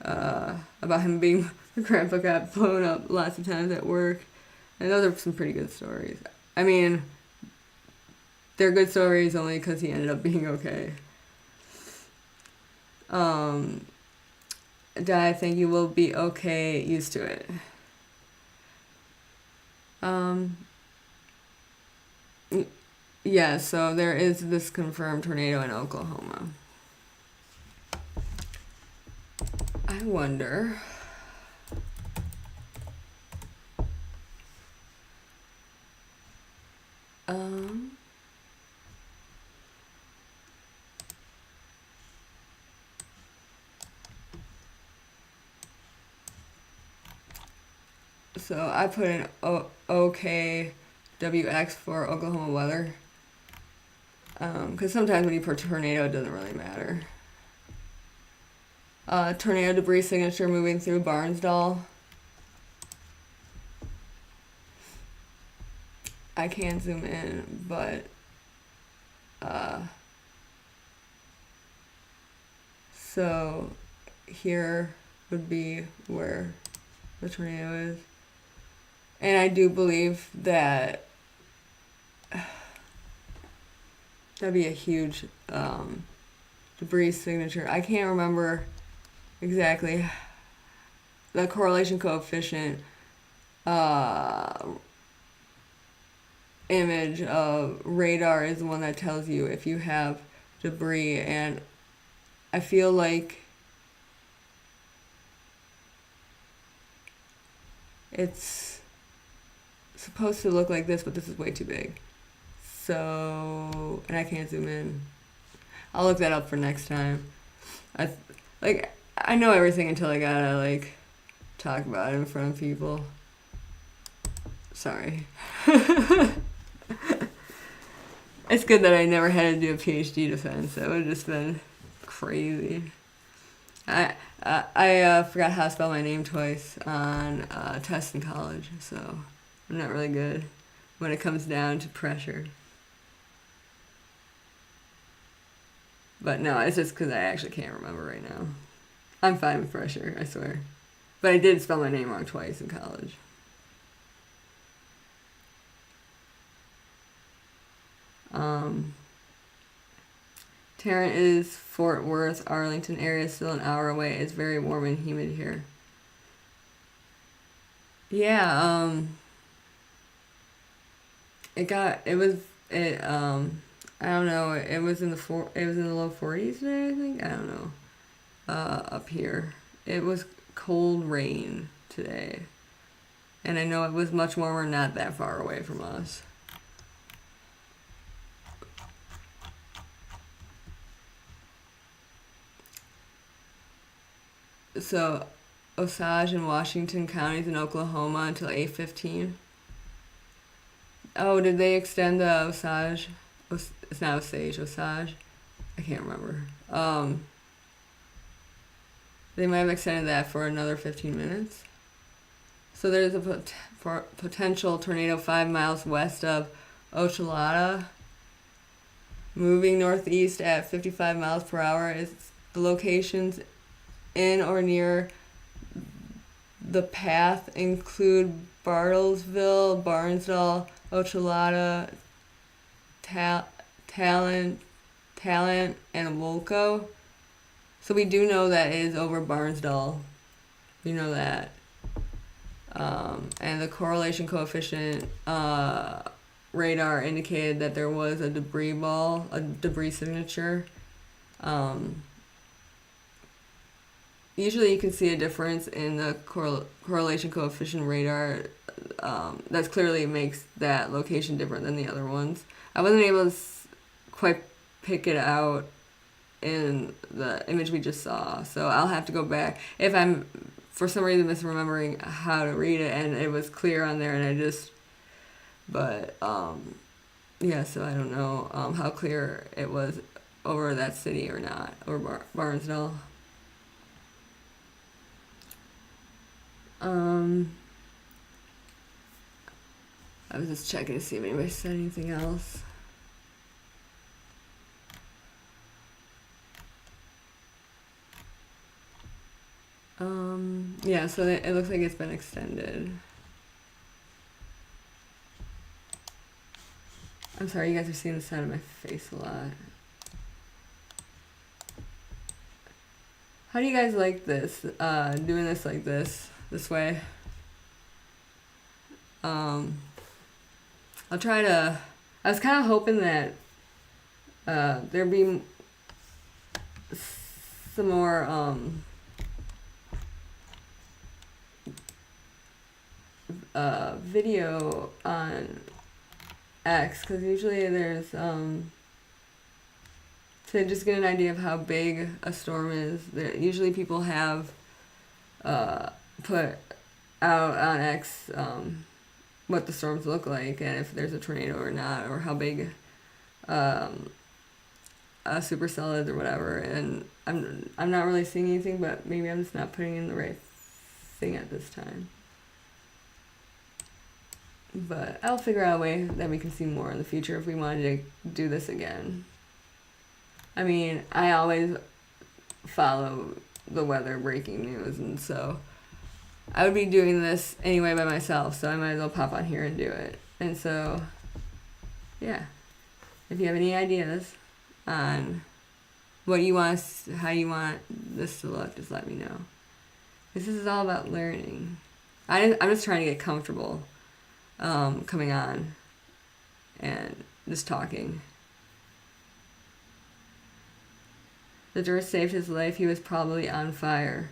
About him being my grandpa got blown up lots of times at work, and those are some pretty good stories. I mean, they're good stories only because he ended up being okay. I think you will be okay, used to it. Um, yeah, so there is this confirmed tornado in Oklahoma. I wonder. Um, so I put in OK WX for Oklahoma weather. Because sometimes when you put tornado, it doesn't really matter. Tornado debris signature moving through Barnsdall. I can't zoom in, but so here would be where the tornado is. And I do believe that that'd be a huge debris signature. I can't remember exactly the correlation coefficient image of radar is the one that tells you if you have debris, and I feel like it's supposed to look like this, but this is way too big. So, and I can't zoom in. I'll look that up for next time. I know everything until I gotta talk about it in front of people. Sorry. It's good that I never had to do a PhD defense. That would have just been crazy. I forgot how to spell my name twice on tests in college, so I'm not really good when it comes down to pressure. But no, it's just because I actually can't remember right now. I'm fine with pressure, I swear. But I did spell my name wrong twice in college. Tarrant is Fort Worth, Arlington area, still an hour away. It's very warm and humid here. Yeah, I don't know, it was in the low 40s today, I think. I don't know. Up here. It was cold rain today. And I know it was much warmer not that far away from us. So, Osage and Washington counties in Oklahoma until 8:15. Oh, did they extend the Osage? It's not Osage, Osage. I can't remember. They might have extended that for another 15 minutes. So there's a potential tornado 5 miles west of Ochalata, moving northeast at 55 miles per hour. The locations in or near the path include Bartlesville, Barnsdall, Ochalata, Talent, and Wolco. So we do know that it is over Barnsdall. We know that. And the correlation coefficient radar indicated that there was a debris signature. Usually you can see a difference in the correlation coefficient radar that clearly makes that location different than the other ones. I wasn't able to quite pick it out in the image we just saw, so I'll have to go back if I'm for some reason misremembering how to read it and it was clear on there and yeah, so I don't know how clear it was over that city or not, or Barnsdall. I was just checking to see if anybody said anything else. Yeah, so it looks like it's been extended. I'm sorry, you guys are seeing the side of my face a lot. How do you guys like this? Doing this like this way? I'll try to... I was kind of hoping that there'd be some more video on X, because usually there's to just get an idea of how big a storm is. Usually people have put out on X what the storms look like and if there's a tornado or not, or how big a supercell is or whatever. And I'm not really seeing anything, but maybe I'm just not putting in the right thing at this time. But I'll figure out a way that we can see more in the future if we wanted to do this again. I mean, I always follow the weather breaking news, and so I would be doing this anyway by myself, so I might as well pop on here and do it. And so, yeah. If you have any ideas on what you want, how you want this to look, just let me know. This is all about learning. I'm just trying to get comfortable coming on and just talking. The juror saved his life. He was probably on fire.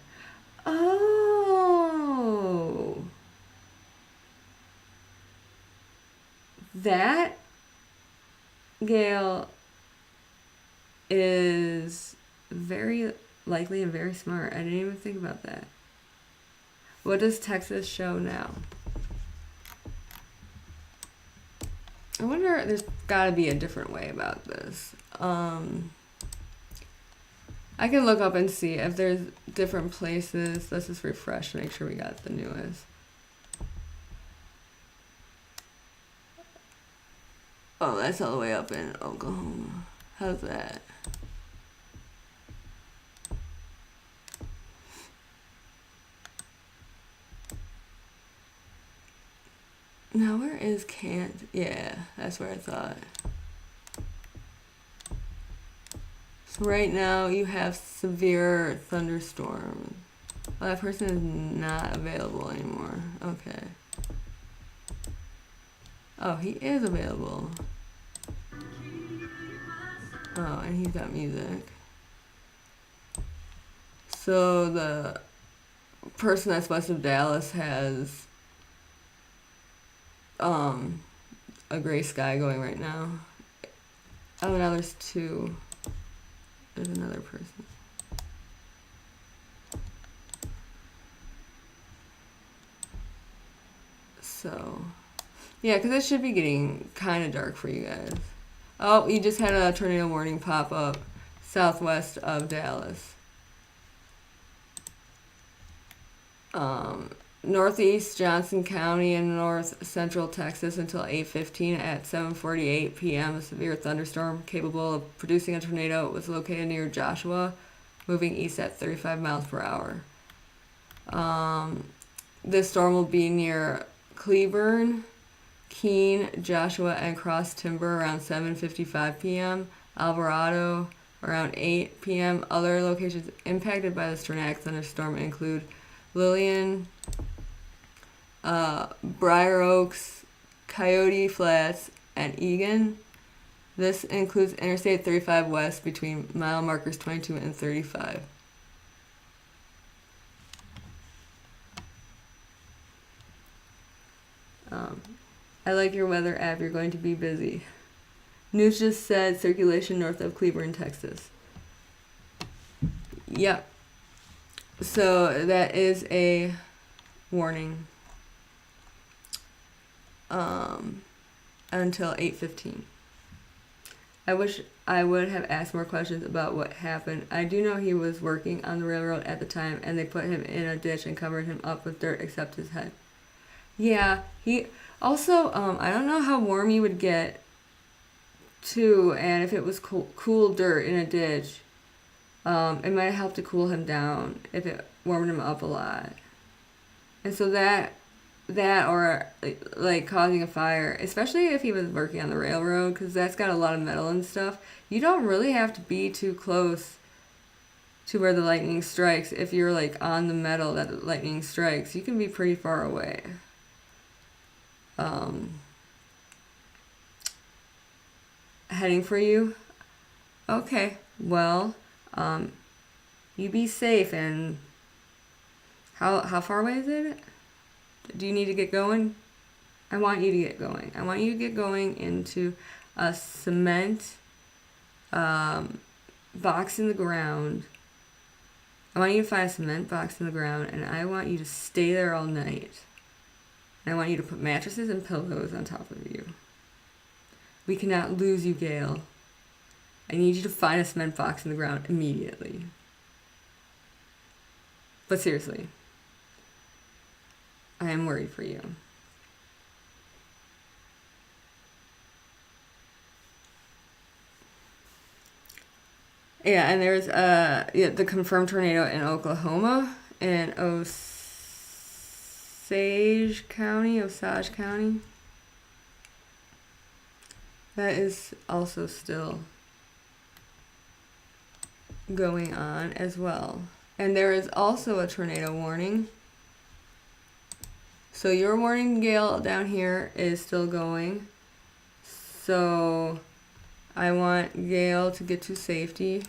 Oh. That, Gail, is very likely and very smart. I didn't even think about that. What does Texas show now? I wonder, there's got to be a different way about this. I can look up and see if there's different places. Let's just refresh to make sure we got the newest. Oh, that's all the way up in Oklahoma. How's that? Now, where is Kansas? Yeah, that's where I thought. So right now you have severe thunderstorm. Oh, that person is not available anymore. Okay. Oh, he is available. Oh, and he's got music. So the person that's west of Dallas has a gray sky going right now. Oh, now there's two. There's another person. So, yeah, because it should be getting kind of dark for you guys. Oh, you just had a tornado warning pop up southwest of Dallas. Northeast Johnson County and north central Texas until 8:15 at 7:48 p.m. A severe thunderstorm capable of producing a tornado was located near Joshua, moving east at 35 miles per hour. This storm will be near Cleburne, Keene, Joshua, and Cross Timber around 7:55 p.m. Alvarado around 8 p.m. Other locations impacted by this tornadic thunderstorm include Lillian, Briar Oaks, Coyote Flats, and Egan. This includes Interstate 35 West between mile markers 22 and 35. I like your weather app. You're going to be busy. News just said circulation north of Cleburne, Texas. Yep. So that is a warning until 8:15. I wish I would have asked more questions about what happened. I do know he was working on the railroad at the time, and they put him in a ditch and covered him up with dirt except his head. Yeah, he also, I don't know how warm you would get too, and if it was cool dirt in a ditch, it might help to cool him down if it warmed him up a lot. And so that or like causing a fire, especially if he was working on the railroad, because that's got a lot of metal and stuff. You don't really have to be too close to where the lightning strikes. If you're like on the metal that the lightning strikes, you can be pretty far away. Heading for you. Okay, well, you be safe. And how far away is it? Do you need to get going? I want you to get going. I want you to get going into a cement box in the ground. I want you to find a cement box in the ground, and I want you to stay there all night. And I want you to put mattresses and pillows on top of you. We cannot lose you, Gail. I need you to find a cement box in the ground immediately. But seriously, I am worried for you. Yeah, and there's the confirmed tornado in Oklahoma in Osage County. That is also still going on as well. And there is also a tornado warning. So your warning, Gale, down here is still going. So I want Gale to get to safety.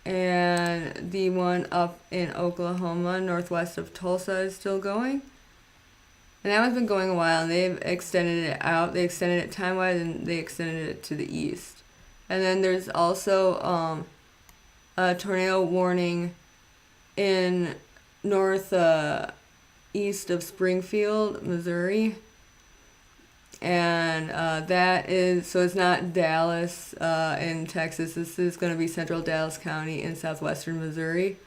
And the one up in Oklahoma, northwest of Tulsa, is still going. And that one's been going a while, and they've extended it out. They extended it time-wise, and they extended it to the east. And then there's also a tornado warning in east of Springfield, Missouri. And that is, so it's not Dallas in Texas. This is going to be central Dallas County in southwestern Missouri,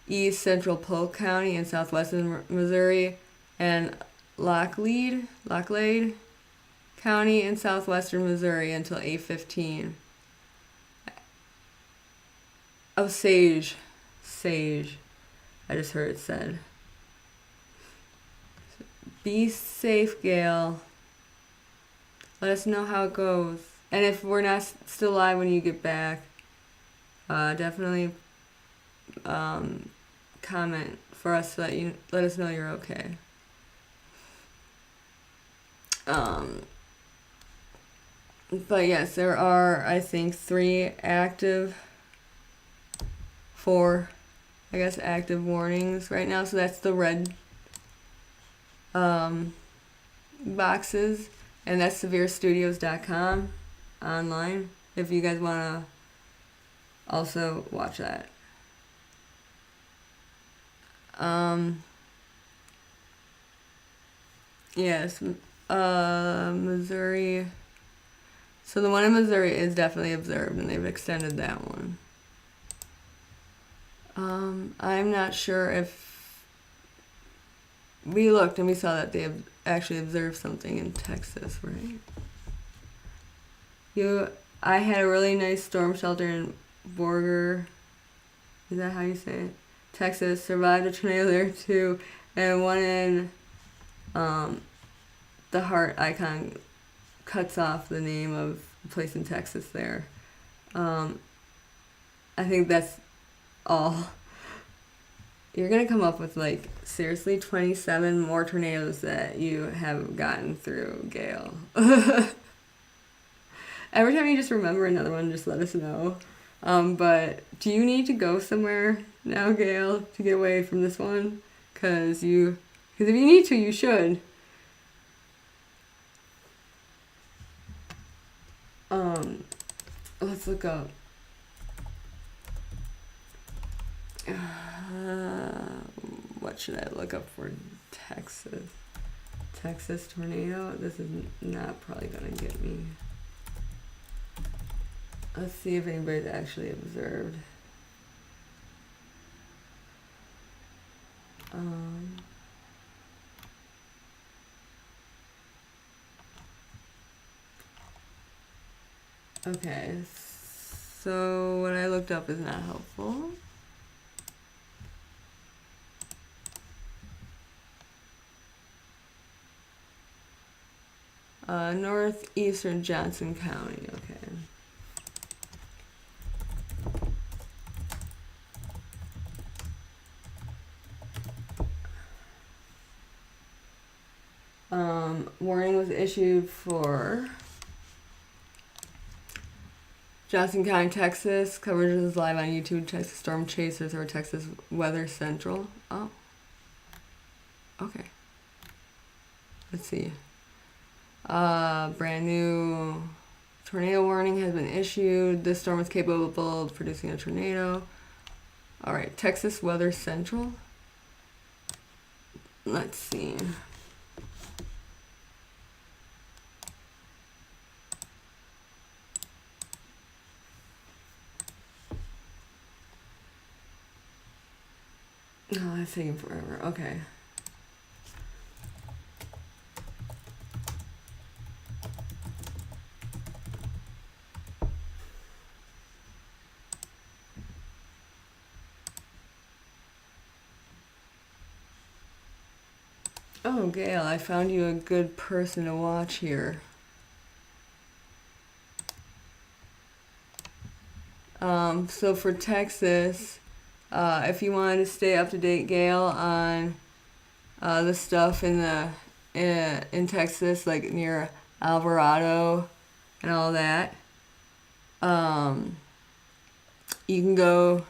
east central Polk County in southwestern Missouri, and Laclede County in southwestern Missouri until 8:15. Oh, Sage. I just heard it said. Be safe, Gail. Let us know how it goes. And if we're not still live when you get back, definitely comment for us so that you let us know you're okay. But yes, there are, I think, 4 active warnings right now. So that's the red boxes. And that's severestudios.com online if you guys want to also watch that. Yes, Missouri. So the one in Missouri is definitely observed, and they've extended that one. I'm not sure if we looked and we saw that they have actually observed something in Texas, right? I had a really nice storm shelter in Borger. Is that how you say it? Texas. Survived a tornado there too, and one in the heart icon cuts off the name of the place in Texas there. I think that's all. You're going to come up with, like, seriously 27 more tornadoes that you have gotten through, Gail. Every time you just remember another one, just let us know. But do you need to go somewhere now, Gail, to get away from this one? Because if you need to, you should. Let's look up. What should I look up for Texas? Texas tornado? This is not probably gonna get me. Let's see if anybody's actually observed. Okay, so what I looked up is not helpful. Northeastern Johnson County, okay. Warning was issued for Johnson County, Texas. Coverage is live on YouTube. Texas Storm Chasers or Texas Weather Central. Oh. Okay. Let's see. Brand new tornado warning has been issued. This storm is capable of producing a tornado. Alright, Texas Weather Central. Let's see. Oh, that's taking forever. Okay. Oh, Gail, I found you a good person to watch here. So for Texas, if you wanted to stay up to date, Gail, on the stuff in Texas, like near Alvarado and all that, you can go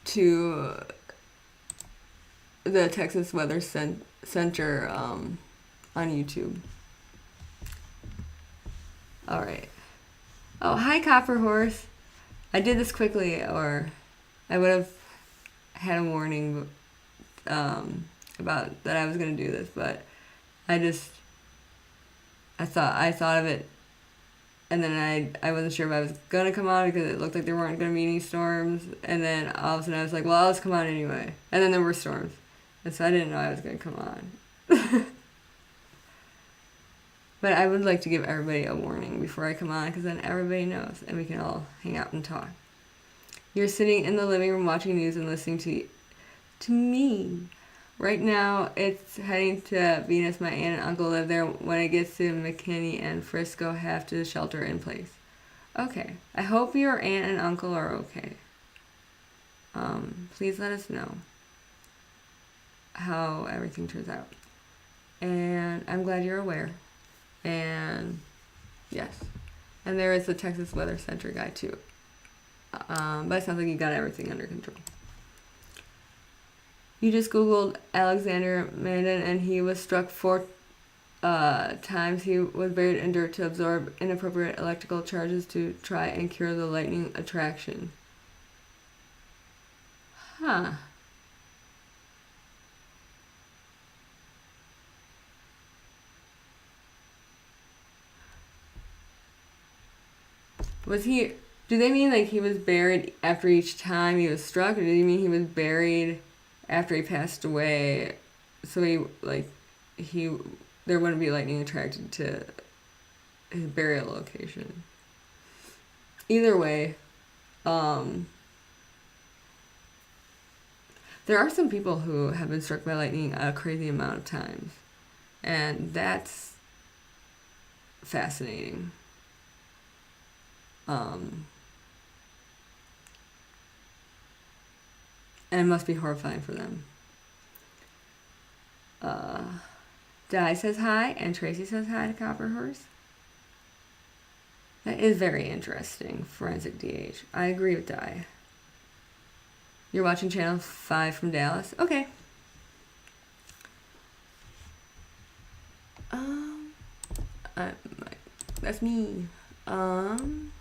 to the Texas Weather Center on YouTube. All right. Oh, hi, Copper Horse. I did this quickly, or I would have had a warning about that I was gonna do this, but I thought of it, and then I wasn't sure if I was gonna come on because it looked like there weren't gonna be any storms, and then all of a sudden I was like, well, I'll just come on anyway, and then there were storms, and so I didn't know I was gonna come on. But I would like to give everybody a warning before I come on, because then everybody knows, and we can all hang out and talk. You're sitting in the living room watching news and listening to me. Right now, it's heading to Venus. My aunt and uncle live there. When it gets to McKinney and Frisco, have to shelter in place. Okay. I hope your aunt and uncle are okay. Please let us know how everything turns out. And I'm glad you're aware. And yes, and there is the Texas Weather Center guy too, but it sounds like you got everything under control. You just googled Alexander Mandan, and he was struck 4 times. He was buried in dirt to absorb inappropriate electrical charges to try and cure the lightning attraction. Huh. Was he... Do they mean like he was buried after each time he was struck, or do they mean he was buried after he passed away? So there wouldn't be lightning attracted to his burial location. Either way, there are some people who have been struck by lightning a crazy amount of times, and that's fascinating. And it must be horrifying for them. Di says hi, and Tracy says hi to Copperhorse. That is very interesting, Forensic DH. I agree with Di. You're watching Channel 5 from Dallas? Okay. That's me. And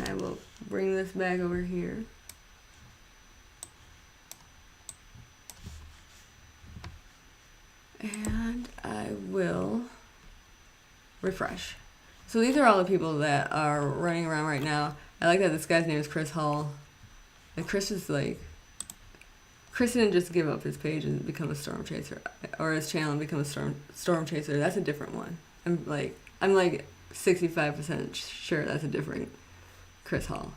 I will bring this bag over here. And I will refresh. So these are all the people that are running around right now. I like that this guy's name is Chris Hall. And Chris is like... Chris didn't just give up his page and become a storm chaser. Or his channel and become a storm chaser. That's a different one. I'm like 65% sure that's a different Chris Hall.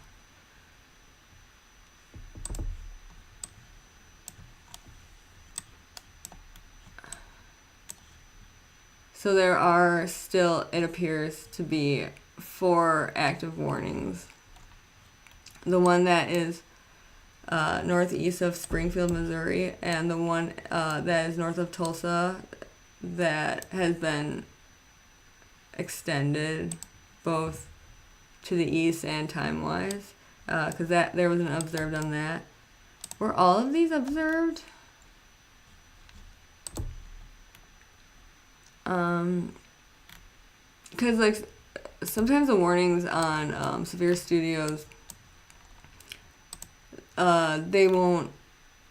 So there are still, it appears to be, 4 active warnings. The one that is northeast of Springfield, Missouri, and the one that is north of Tulsa that has been extended both to the east and time-wise, because there was an observed on that. Were all of these observed? Because like sometimes the warnings on severe studios, they won't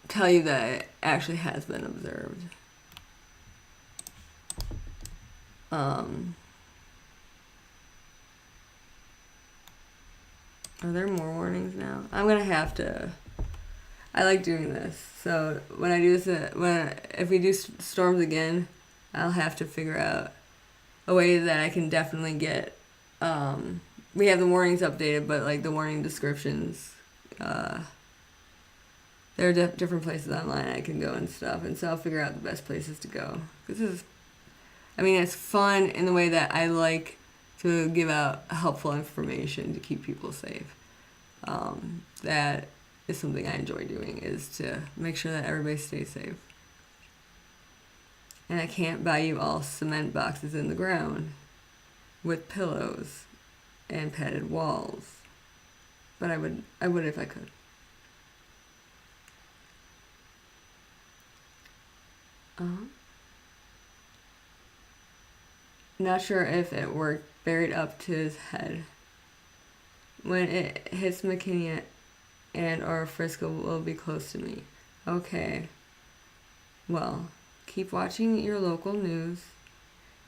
tell you that it actually has been observed. Are there more warnings now? I'm gonna have to. I like doing this, so when I do this, if we do storms again, I'll have to figure out a way that I can definitely get. We have the warnings updated, but like the warning descriptions, there are different places online I can go and stuff, and so I'll figure out the best places to go. It's fun in the way that I like to give out helpful information to keep people safe. That is something I enjoy doing, is to make sure that everybody stays safe. And I can't buy you all cement boxes in the ground with pillows and padded walls. But I would if I could. Not sure if it worked. Buried up to his head. When it hits McKinney and or Frisco will be close to me. Okay. Well, keep watching your local news.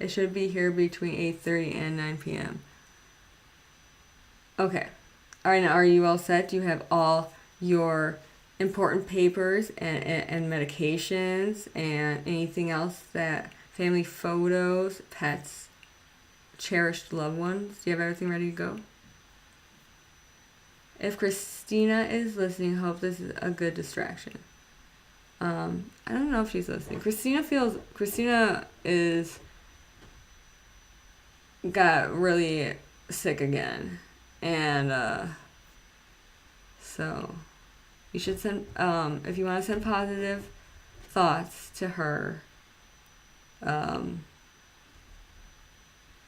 It should be here between 8:30 and 9 p.m. Okay. All right, now are you all set? Do you have all your important papers and medications and anything else that family photos, pets, cherished loved ones? Do you have everything ready to go? If Christina is listening, hope this is a good distraction. I don't know if she's listening. Christina got really sick again. And, so you should send, if you want to send positive thoughts to her,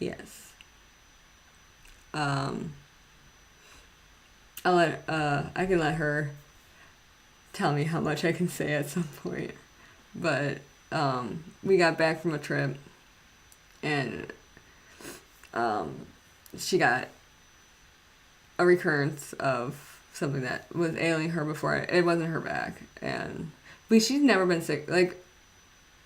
yes. I can let her tell me how much I can say at some point. But, we got back from a trip and, she got a recurrence of something that was ailing her before. It wasn't her back. But she's never been sick. Like,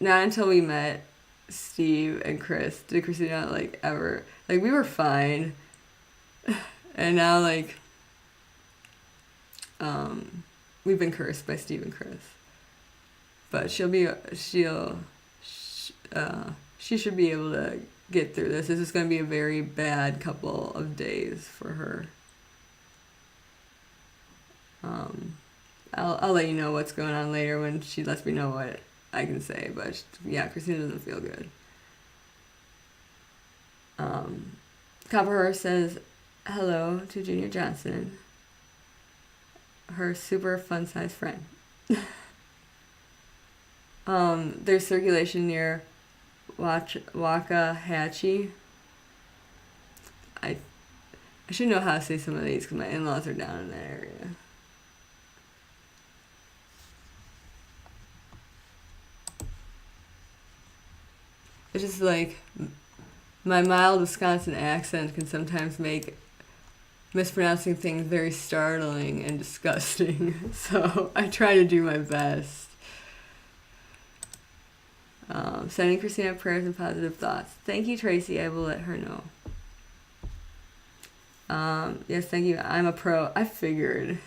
not until we met Steve and Chris did Christina, like, ever. Like, we were fine. And now, like, we've been cursed by Steve and Chris. But she should be able to get through this. This is going to be a very bad couple of days for her. I'll let you know what's going on later when she lets me know what I can say. But yeah, Christina doesn't feel good. Copperhorse says hello to Junior Johnson, her super fun-sized friend. There's circulation near Waxahachie. I should know how to say some of these because my in-laws are down in that area. It's just like my mild Wisconsin accent can sometimes make mispronouncing things very startling and disgusting. So I try to do my best. Sending Christina prayers and positive thoughts. Thank you, Tracy. I will let her know. Yes, thank you. I'm a pro. I figured.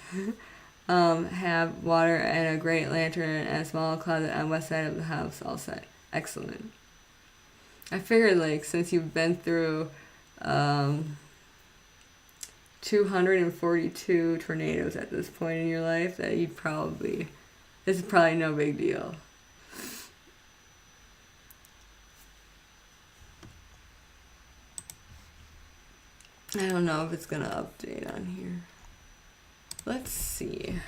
Have water and a great lantern and a small closet on west side of the house all set. Excellent. I figured, like, since you've been through 242 tornadoes at this point in your life that this is probably no big deal. I don't know if it's gonna update on here. Let's see.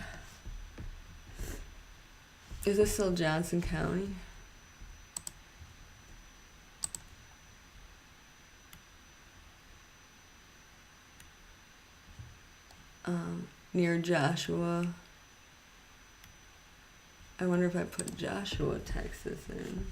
Is this still Johnson County? Near Joshua. I wonder if I put Joshua, Texas in.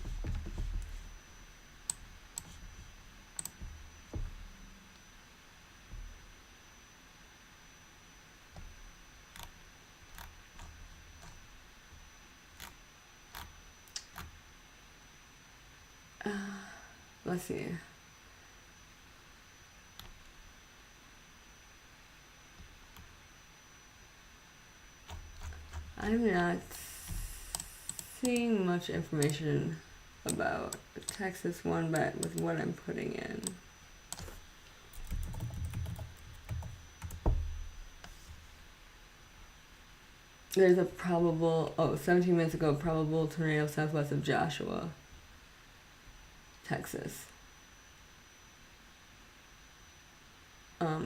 Let's see. I'm not seeing much information about the Texas one, but with what I'm putting in. There's a probable, 17 minutes ago, probable tornado southwest of Joshua, Texas.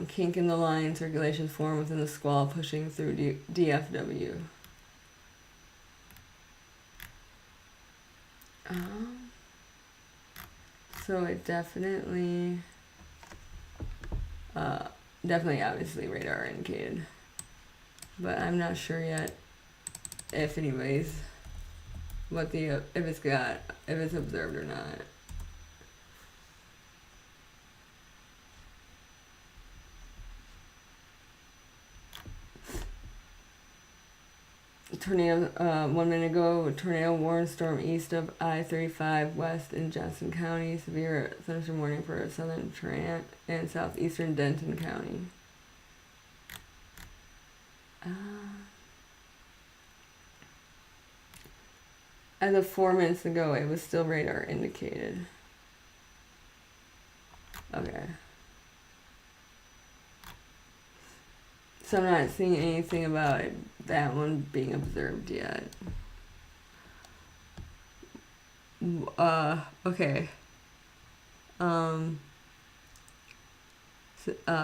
Kink in the line, circulation formed within the squall pushing through DFW. So it definitely obviously radar indicated. But I'm not sure yet if anyways if it's observed or not. Tornado, 1 minute ago, tornado warned storm east of I-35 west in Johnson County. Severe thunderstorm warning for southern Tarrant and southeastern Denton County. As of 4 minutes ago, it was still radar indicated. Okay. So I'm not seeing anything about that one being observed yet. Okay.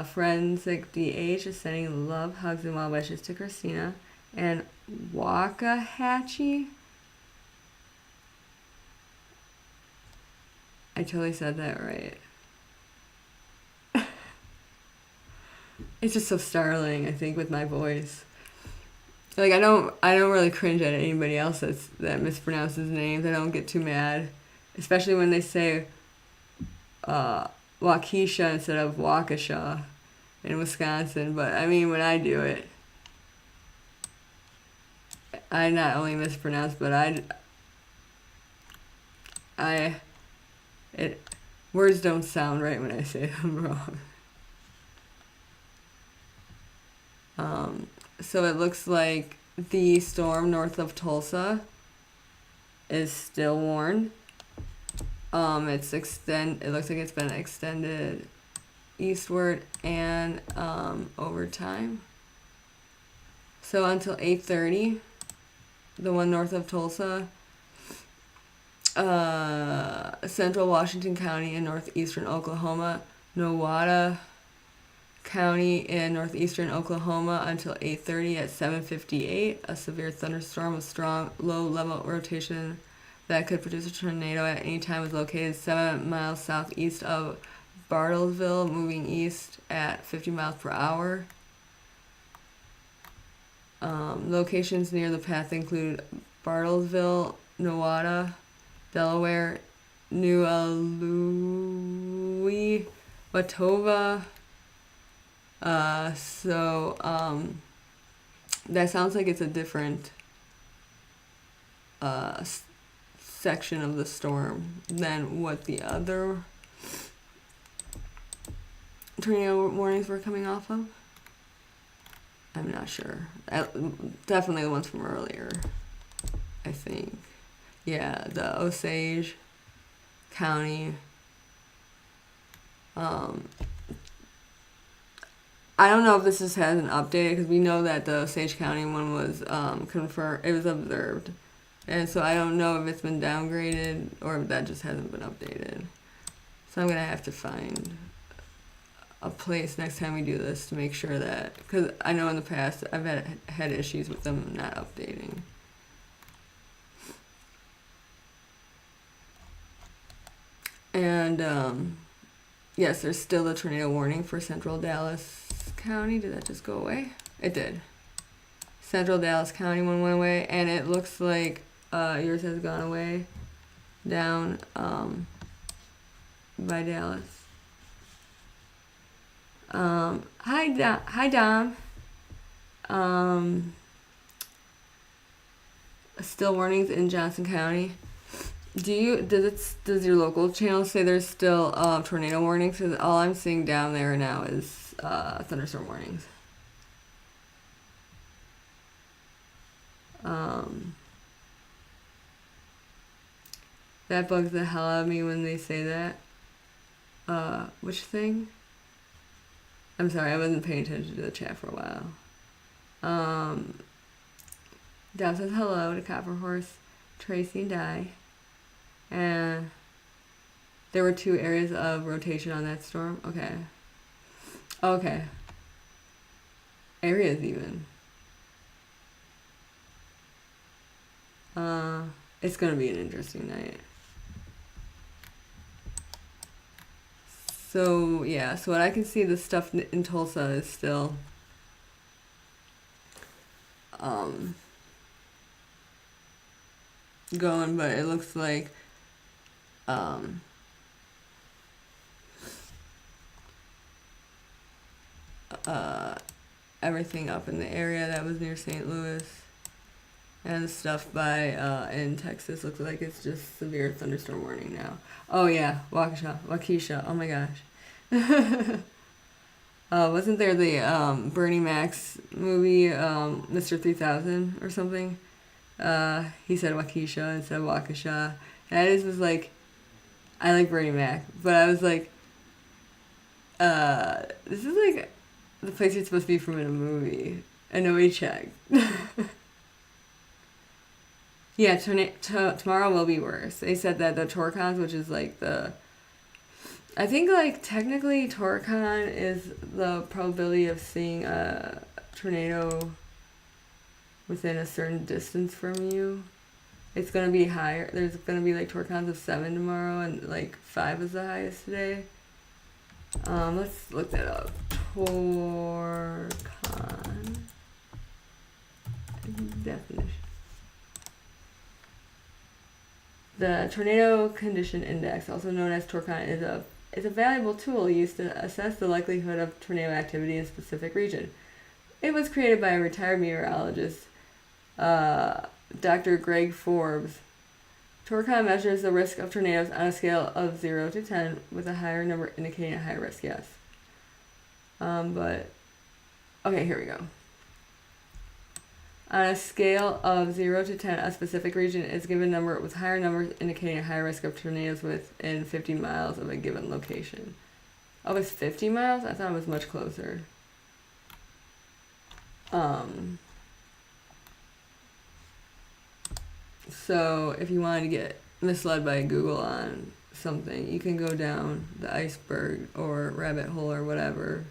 Forensic DH is sending love, hugs, and well wishes to Christina. And Wakahatchee? I totally said that right. It's just so startling, I think, with my voice. Like I don't really cringe at anybody else that mispronounces names. I don't get too mad, especially when they say Waukesha instead of Waukesha in Wisconsin. But I mean, when I do it, I not only mispronounce, but words don't sound right when I say them wrong. So it looks like the storm north of Tulsa is still warned. It looks like it's been extended eastward and over time. So until 8:30, the one north of Tulsa, central Washington County in northeastern Oklahoma, Nowata County in northeastern Oklahoma until 8:30 at 7:58. A severe thunderstorm with strong low-level rotation that could produce a tornado at any time was located 7 miles southeast of Bartlesville, moving east at 50 miles per hour. Locations near the path include Bartlesville, Nowata, Delaware, New Louis, Watova. That sounds like it's a different section of the storm than what the other tornado warnings were coming off of. I'm not sure. Definitely the ones from earlier, I think. Yeah, the Osage County, I don't know if this just hasn't updated because we know that the Sage County one was confirmed. It was observed, and so I don't know if it's been downgraded or if that just hasn't been updated. So I'm gonna have to find a place next time we do this to make sure that, because I know in the past I've had issues with them not updating. And yes, there's still a tornado warning for Central Dallas County. Did that just go away? It did. Central Dallas County one went away, and it looks like yours has gone away down by Dallas. Hi Dom. Still warnings in Johnson County. Does your local channel say there's still tornado warnings? Because all I'm seeing down there now is thunderstorm warnings. That bugs the hell out of me when they say that. Which thing? I'm sorry, I wasn't paying attention to the chat for a while. Dom says hello to Copper Horse, Tracy, and Di. And there were 2 areas of rotation on that storm. Okay. Okay. Areas even. It's gonna be an interesting night. So yeah, so what I can see, the stuff in Tulsa is still going, but it looks like everything up in the area that was near St. Louis and stuff by in Texas looks like it's just severe thunderstorm warning now. Oh yeah, Waukesha. Oh my gosh. Wasn't there the Bernie Mac's movie, Mr. 3000 or something? He said Waukesha instead of Waukesha. And I just was like, I like Bernie Mac, but I was like, this is like the place you're supposed to be from in a movie. And nobody checked. Yeah, tomorrow will be worse. They said that the Torcons, which is like I think like technically Torcon is the probability of seeing a tornado within a certain distance from you. It's going to be higher. There's going to be like Torcons of 7 tomorrow and like 5 is the highest today. Let's look that up. Torcon definition. The Tornado Condition Index, also known as Torcon, is a valuable tool used to assess the likelihood of tornado activity in a specific region. It was created by a retired meteorologist, Dr. Greg Forbes. Torcon measures the risk of tornadoes on a scale of 0 to 10, with a higher number indicating a high risk, yes. Okay, here we go. On a scale of 0 to 10, a specific region is given a number with higher numbers indicating a high risk of tornadoes within 50 miles of a given location. Oh, it's 50 miles? I thought it was much closer. So if you wanted to get misled by Google on something, you can go down the iceberg or rabbit hole or whatever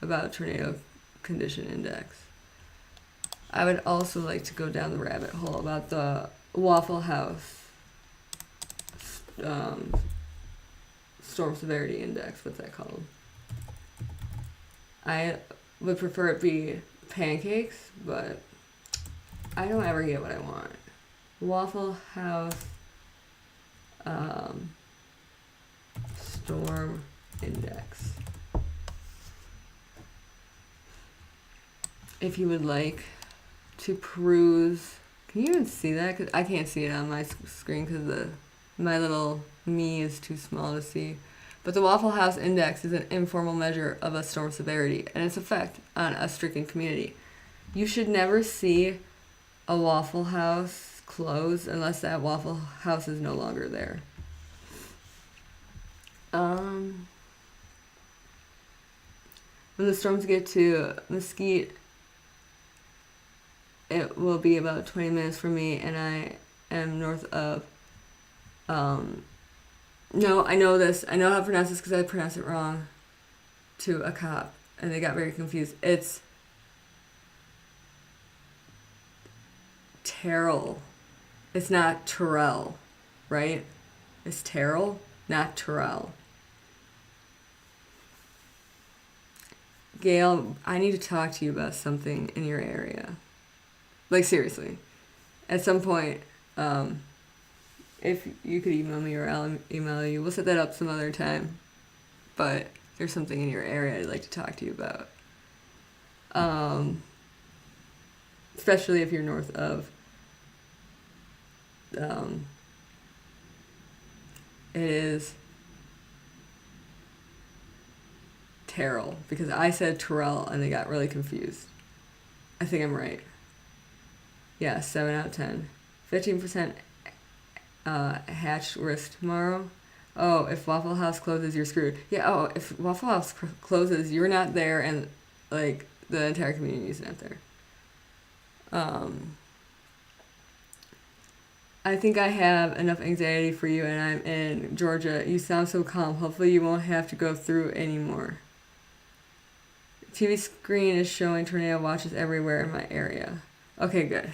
about tornado condition index. I would also like to go down the rabbit hole about the Waffle House storm severity index. What's that called? I would prefer it be pancakes, but I don't ever get what I want. Waffle House storm index. If you would like to peruse, can you even see that? 'Cause I can't see it on my screen because my little me is too small to see. But the Waffle House Index is an informal measure of a storm severity and its effect on a stricken community. You should never see a Waffle House close unless that Waffle House is no longer there. when the storms get to Mesquite, it will be about 20 minutes for me, and I am north of. No, I know this. I know how to pronounce this because I pronounced it wrong to a cop, and they got very confused. It's Terrell. It's not Terrell, right? It's Terrell, not Terrell. Gail, I need to talk to you about something in your area. Like, seriously. At some point, if you could email me or I'll email you, we'll set that up some other time. But there's something in your area I'd like to talk to you about. Especially if you're north of. It is Terrell, because I said Terrell and they got really confused. I think I'm right. Yeah, 7 out of 10. 15% hatch risk tomorrow. Oh, if Waffle House closes, you're screwed. Yeah, oh, if Waffle House closes, you're not there, and, like, the entire community is not there. I think I have enough anxiety for you, and I'm in Georgia. You sound so calm. Hopefully you won't have to go through anymore. TV screen is showing tornado watches everywhere in my area. Okay, good.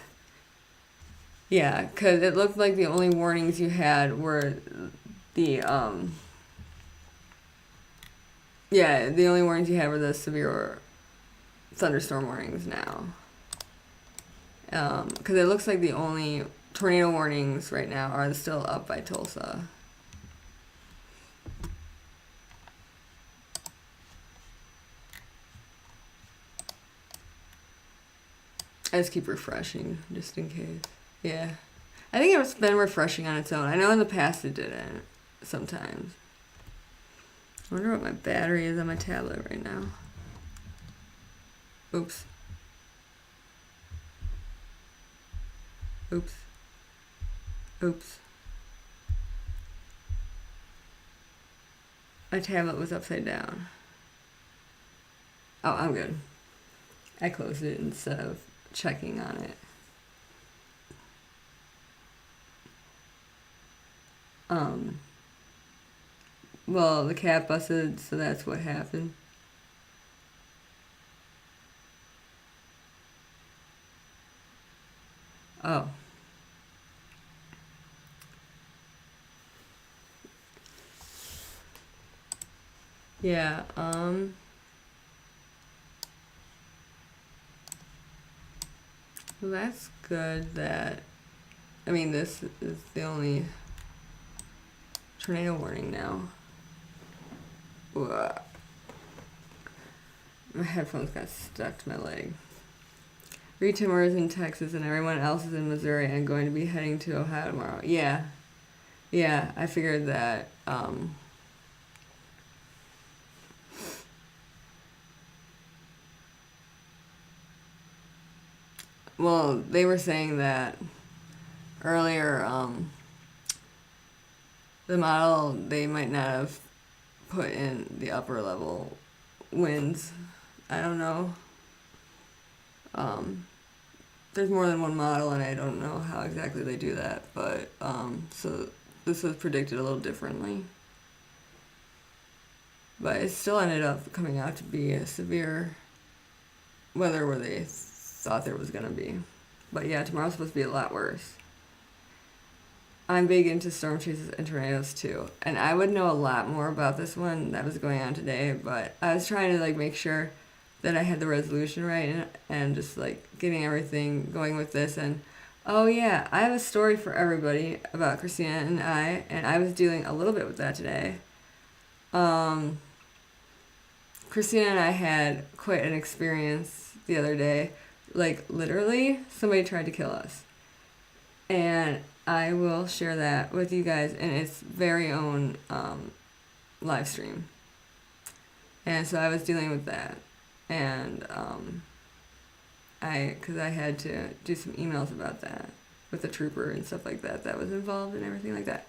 Yeah, because it looked like the only warnings you had were the, yeah, the only warnings you had were the severe thunderstorm warnings now. Because it looks like the only tornado warnings right now are still up by Tulsa. I just keep refreshing just in case. Yeah. I think it's been refreshing on its own. I know in the past it didn't sometimes. I wonder what my battery is on my tablet right now. Oops. Oops. Oops. My tablet was upside down. Oh, I'm good. I closed it instead of checking on it. Well, the cat busted, so that's what happened. Oh. Yeah, well, that's good that, I mean, this is the only tornado warning now. Ugh. My headphones got stuck to my leg. Timur is in Texas and everyone else is in Missouri and going to be heading to Ohio tomorrow. Yeah. Yeah, I figured that, well, they were saying that earlier, the model, they might not have put in the upper level winds. I don't know. There's more than one model, and I don't know how exactly they do that, but, so this was predicted a little differently. But it still ended up coming out to be a severe weather where they thought there was going to be. But yeah, tomorrow's supposed to be a lot worse. I'm big into storm chases and tornadoes too, and I would know a lot more about this one that was going on today, but I was trying to like make sure that I had the resolution right and just like getting everything going with this. And oh yeah, I have a story for everybody about Christina and I was dealing a little bit with that today. Christina and I had quite an experience the other day. Like literally somebody tried to kill us, and I will share that with you guys in its very own live stream. And so I was dealing with that, and because I had to do some emails about that with the trooper and stuff like that that was involved and everything like that.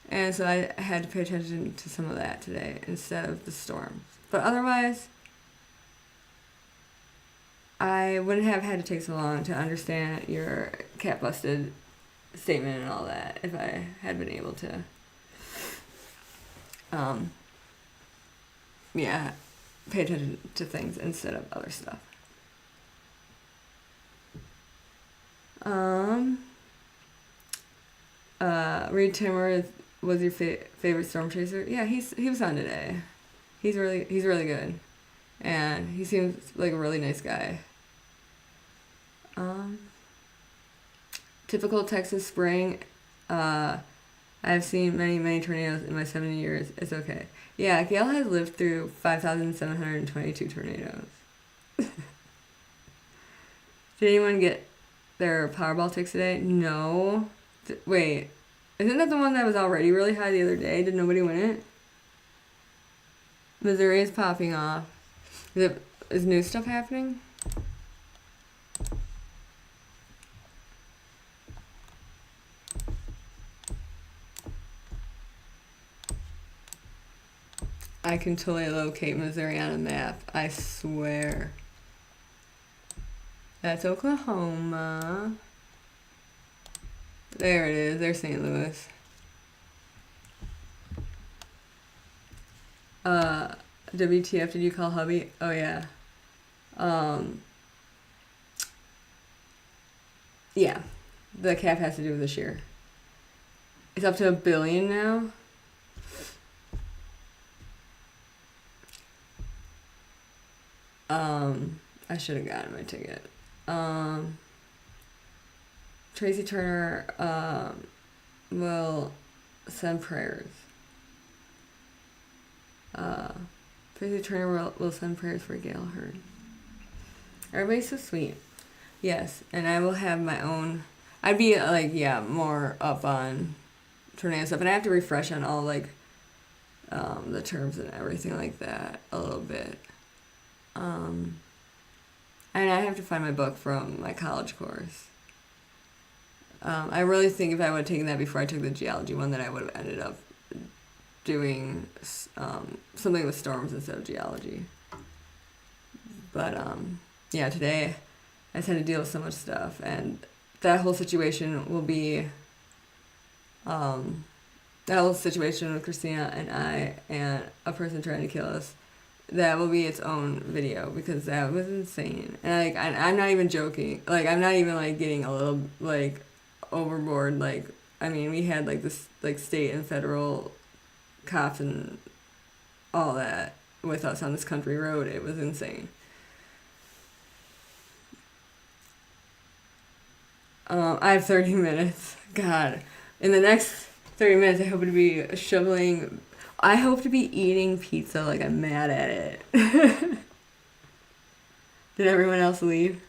And so I had to pay attention to some of that today instead of the storm. But otherwise, I wouldn't have had to take so long to understand your cat busted statement and all that if I had been able to. Yeah, pay attention to things instead of other stuff. Reed Timmer was your favorite storm chaser? Yeah, he was on today. He's really good, and he seems like a really nice guy. Typical Texas spring. I've seen many tornadoes in my 70 years. It's okay. Yeah, Gail has lived through 5,722 tornadoes. Did anyone get their Powerball tickets today? No. Wait, isn't that the one that was already really high the other day? Did nobody win it? Missouri is popping off. Is new stuff happening? I can totally locate Missouri on a map. I swear. That's Oklahoma. There it is. There's St. Louis. WTF, did you call hubby? Oh, yeah. Yeah. The cap has to do with this year. It's up to $1 billion now. I should have gotten my ticket. Tracy Turner will send prayers. Tracy Turner will send prayers for Gail Hurd. Everybody's so sweet. Yes, and I will have my own. I'd be like, yeah, more up on tornado stuff, and I have to refresh on all like the terms and everything like that a little bit. And I have to find my book from my college course. I really think if I would have taken that before I took the geology one, that I would have ended up doing something with storms instead of geology. But yeah, today I just had to deal with so much stuff, and that whole situation will be that whole situation with Christina and I and a person trying to kill us. That will be its own video because that was insane. And I'm not even joking. Like, I'm not even like getting a little like overboard. Like, I mean, we had like this like state and federal cops and all that with us on this country road. It was insane. I have 30 minutes. God, in the next 30 minutes, I hope to be shoveling. I hope to be eating pizza like I'm mad at it. Did everyone else leave?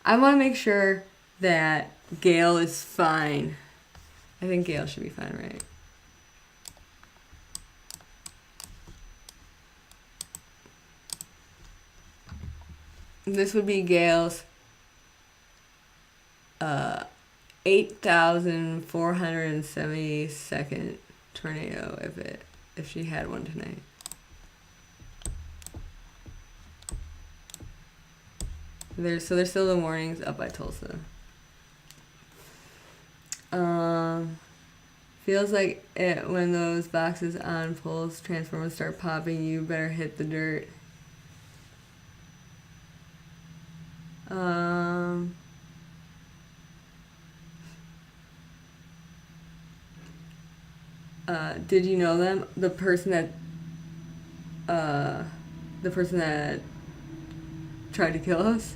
I want to make sure that Gail is fine. I think Gail should be fine, right? This would be Gail's 8,472nd tornado if she had one tonight. There's still the warnings up by Tulsa. Feels like it when those boxes on poles transformers start popping. You better hit the dirt. Did you know them? The person that tried to kill us?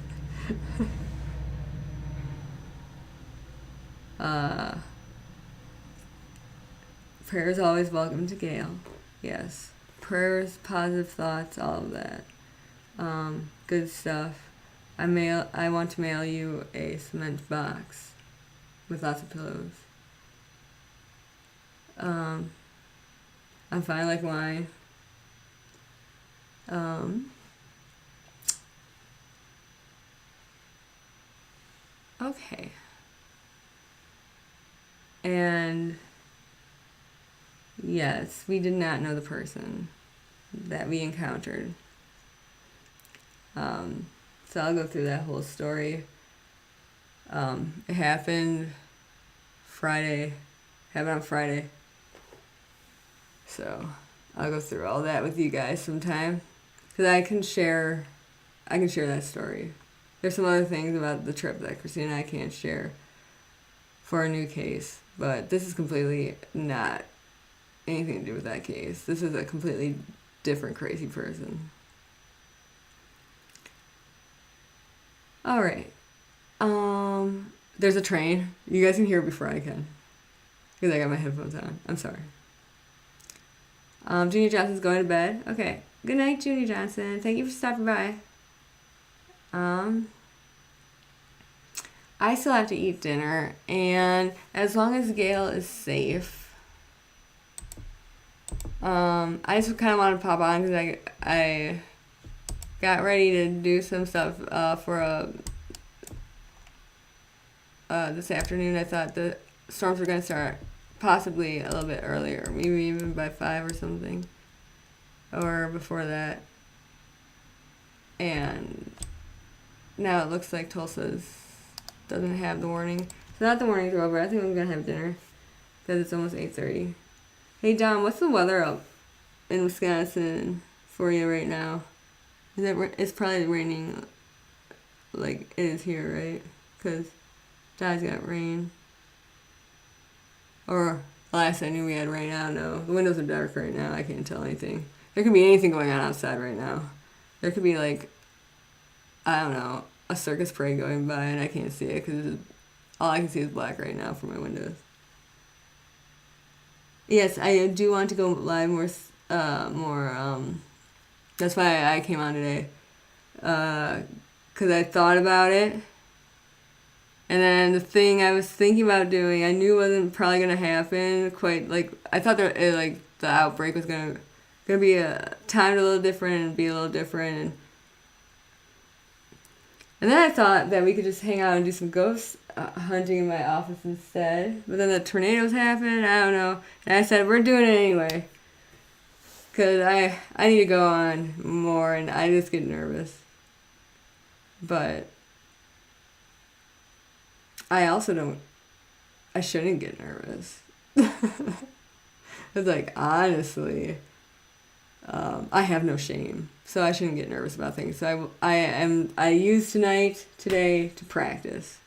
Prayers always welcome to Gail. Yes. Prayers, positive thoughts, all of that. Good stuff. I want to mail you a cement box with lots of pillows. I'm fine like wine. Okay. And yes, we did not know the person that we encountered. So I'll go through that whole story. It happened on Friday. So I'll go through all that with you guys sometime. Because I can share that story. There's some other things about the trip that Christina and I can't share for a new case. But this is completely not anything to do with that case. This is a completely different crazy person. Alright. There's a train. You guys can hear it before I can. Because I got my headphones on. I'm sorry. Junior Johnson's going to bed. Okay. Good night, Junior Johnson. Thank you for stopping by. I still have to eat dinner, and as long as Gail is safe, I just kind of want to pop on because I got ready to do some stuff for this afternoon. I thought the storms were going to start possibly a little bit earlier, maybe even by 5 or something, or before that. And now it looks like Tulsa's doesn't have the warning. So not the warnings are over. I think I'm going to have dinner because it's almost 8:30. Hey, Dom, what's the weather up in Wisconsin for you right now? It's probably raining like it is here, right? Because Don's got rain. Or last I knew we had rain. I don't know. The windows are dark right now. I can't tell anything. There could be anything going on outside right now. There could be like, I don't know, a circus parade going by and I can't see it because all I can see is black right now from my windows. Yes, I do want to go live more. That's why I came on today. Because I thought about it. And then the thing I was thinking about doing, I knew wasn't probably going to happen quite, like, I thought that the outbreak was going to be timed a little different and be a little different. And then I thought that we could just hang out and do some ghost hunting in my office instead. But then the tornadoes happened, I don't know. And I said, we're doing it anyway. Because I need to go on more and I just get nervous. But I shouldn't get nervous. It's like, honestly, I have no shame, so I shouldn't get nervous about things. So I use today to practice.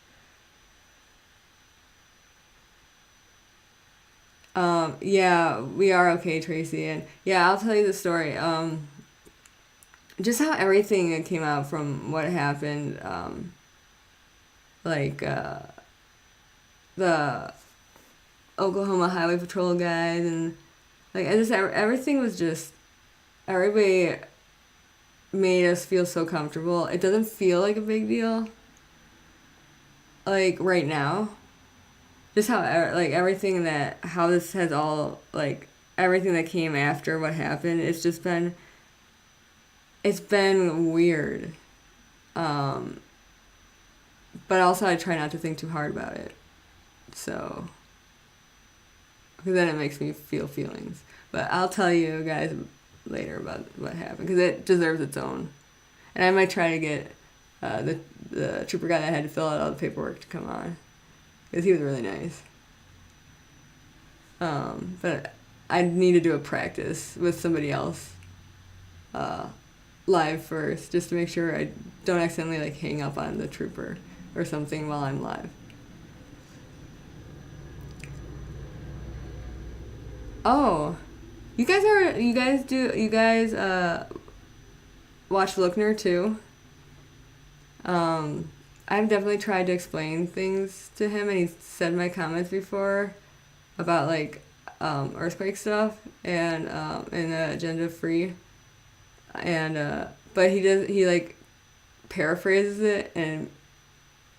Yeah, we are okay, Tracy, and yeah, I'll tell you the story. Just how everything came out from what happened, the Oklahoma Highway Patrol guys, and like everything was just, everybody made us feel so comfortable. It doesn't feel like a big deal, like right now. Just how how this has all, like everything that came after what happened. It's been weird. But also I try not to think too hard about it. So, because then it makes me feel feelings. But I'll tell you guys later about what happened, because it deserves its own. And I might try to get the trooper guy that had to fill out all the paperwork to come on, because he was really nice. But I need to do a practice with somebody else live first, just to make sure I don't accidentally like hang up on the trooper or something while I'm live. Oh, you guys watch Lookner too? I've definitely tried to explain things to him, and he's said my comments before about like earthquake stuff and agenda free, and but he like paraphrases it and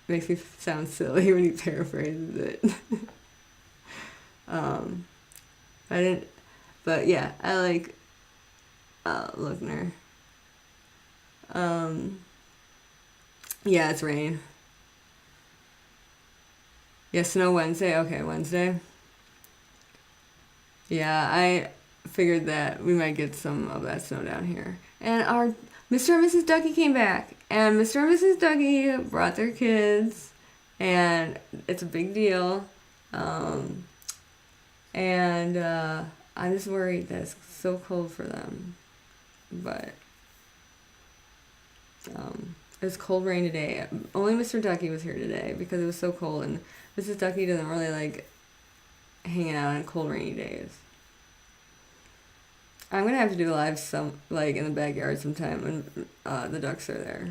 makes me sound silly when he paraphrases it. I didn't, but yeah, I like Lookner. Yeah, it's rain. Yeah, snow Wednesday. Okay, Wednesday. Yeah, I figured that we might get some of that snow down here. And Mr. and Mrs. Ducky came back, and Mr. and Mrs. Ducky brought their kids, and it's a big deal. Um, and I'm just worried that it's so cold for them. But it was cold rain today. Only Mr. Ducky was here today because it was so cold, and Mrs. Ducky doesn't really like hanging out on cold rainy days. I'm gonna have to do a live in the backyard sometime when the ducks are there,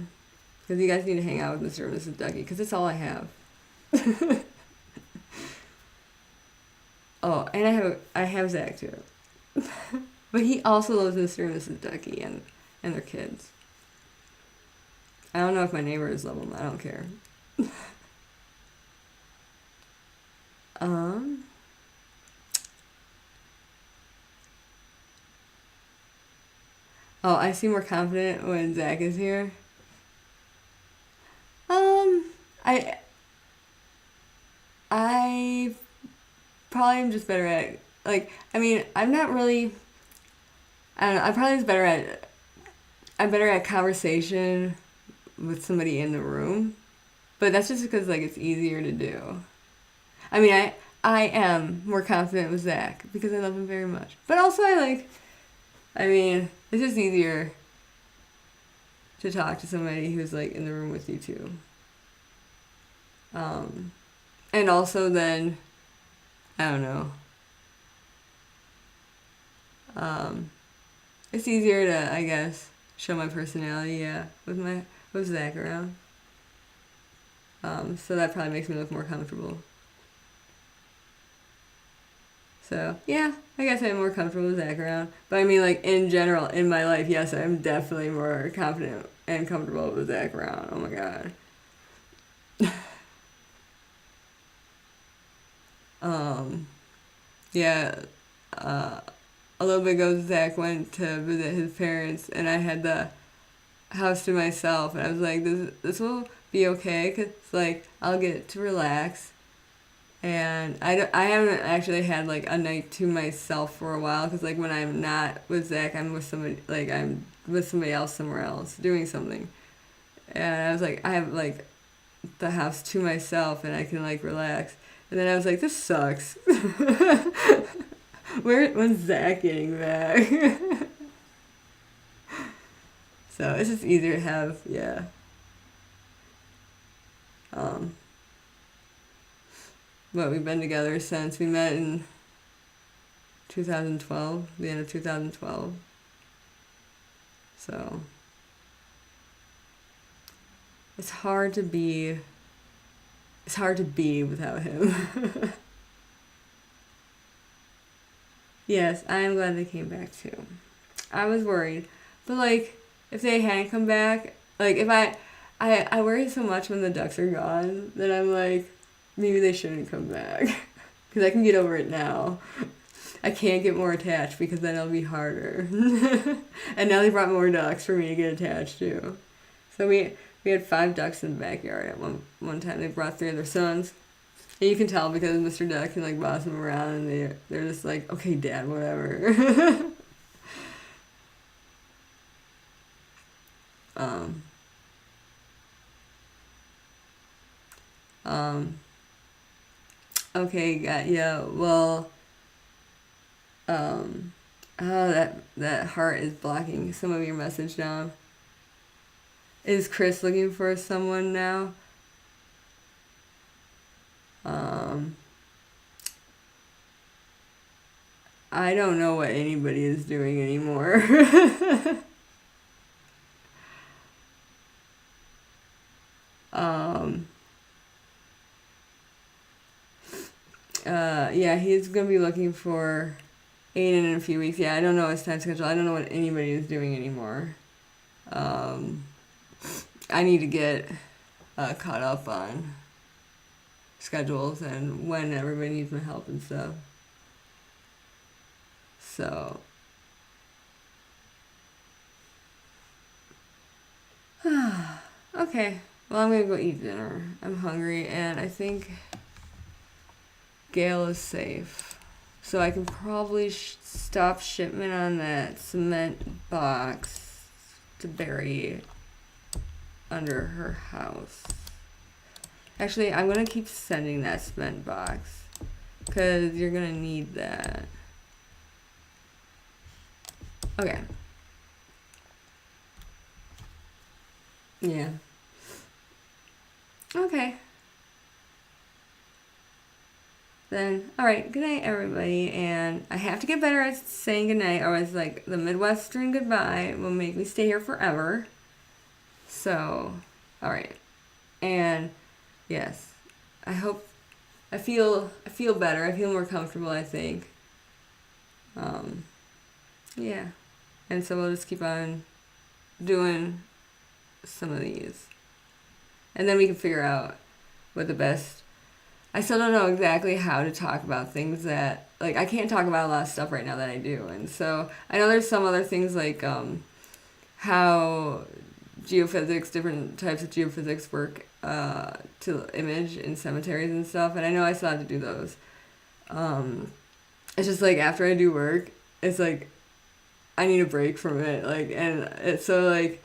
because you guys need to hang out with Mr. and Mrs. Ducky because it's all I have. Oh, and I have Zach too, but he also loves Mr. and Mrs. Ducky and their kids. I don't know if my neighbors love them. I don't care. um. Oh, I seem more confident when Zach is here. I I probably am just better at I'm not really. I don't know. I'm probably just better at. I'm better at conversation with somebody in the room, but that's just because it's easier to do. I mean, I am more confident with Zach because I love him very much, but also it's just easier to talk to somebody who's in the room with you too. And also then, I don't know. It's easier to, I guess, show my personality, with Zach around. So that probably makes me look more comfortable. So, yeah, I guess I'm more comfortable with Zach around. But in general, in my life, yes, I'm definitely more confident and comfortable with Zach around. Oh my god. Yeah, a little bit ago, Zach went to visit his parents, and I had the house to myself, and I was like, this will be okay, because, I'll get to relax. And I haven't actually had a night to myself for a while because when I'm not with Zach, I'm with somebody else somewhere else doing something. And I was I have the house to myself and I can relax. And then I was like, this sucks. When's Zach getting back? So it's just easier to have, yeah. But we've been together since we met in 2012, the end of 2012. So it's hard to be without him. Yes, I am glad they came back too. I was worried, but if they hadn't come back, if I worry so much when the ducks are gone that I'm maybe they shouldn't come back. Because I can get over it now. I can't get more attached because then it'll be harder. And now they brought more ducks for me to get attached to. So we had 5 ducks in the backyard at one time. They brought 3 of their sons. And you can tell because Mr. Duck can boss them around and they're just okay, Dad, whatever. Okay, yeah, well, oh, that heart is blocking some of your message now. Is Chris looking for someone now? I don't know what anybody is doing anymore. Yeah, he's gonna be looking for Aiden in a few weeks. Yeah, I don't know his time schedule. I don't know what anybody is doing anymore. I need to get caught up on schedules and when everybody needs my help and stuff. So, okay. Well, I'm gonna go eat dinner. I'm hungry, and I think Gail is safe. So I can probably stop shipment on that cement box to bury under her house. Actually, I'm gonna keep sending that cement box because you're gonna need that. Okay. Yeah. Okay. Then, alright, good night, everybody. And I have to get better at saying good night, or else, like, the Midwestern goodbye will make me stay here forever. So, alright. And, yes, I hope, I feel better. I feel more comfortable, I think. Yeah. And so we'll just keep on doing some of these. And then we can figure out what the best... I still don't know exactly how to talk about things that... Like, I can't talk about a lot of stuff right now that I do. And so I know there's some other things like how geophysics, different types of geophysics work to image in cemeteries and stuff. And I know I still have to do those. It's just like after I do work, it's like I need a break from it. Like, and it's so like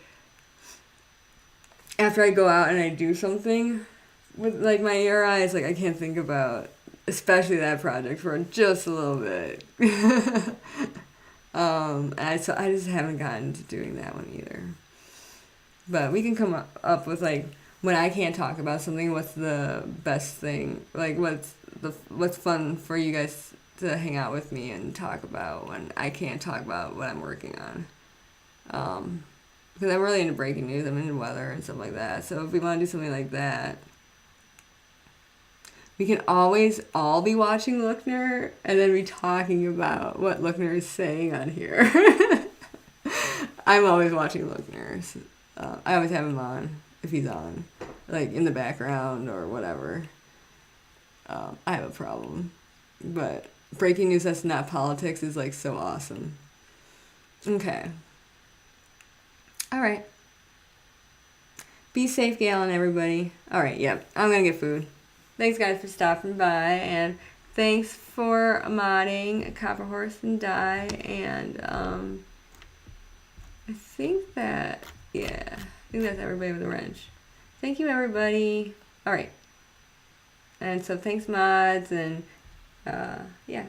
after I go out and I do something with like my ear eyes, like I can't think about especially that project for just a little bit. And I just haven't gotten to doing that one either. But we can come up with like when I can't talk about something, what's the best thing? Like what's fun for you guys to hang out with me and talk about when I can't talk about what I'm working on. Because I'm really into breaking news. I'm into weather and stuff like that. So if we want to do something like that, we can always all be watching Lookner and then be talking about what Lookner is saying on here. I'm always watching Lookner. I always have him on if he's on, like in the background or whatever. I have a problem, but breaking news that's not politics is like so awesome. Okay. All right. Be safe, Galen, everybody. All right. Yep. I'm gonna get food. Thanks, guys, for stopping by, and thanks for modding Copper Horse and Die. And I think that's everybody with a wrench. Thank you, everybody. All right. And so thanks, mods, and yeah,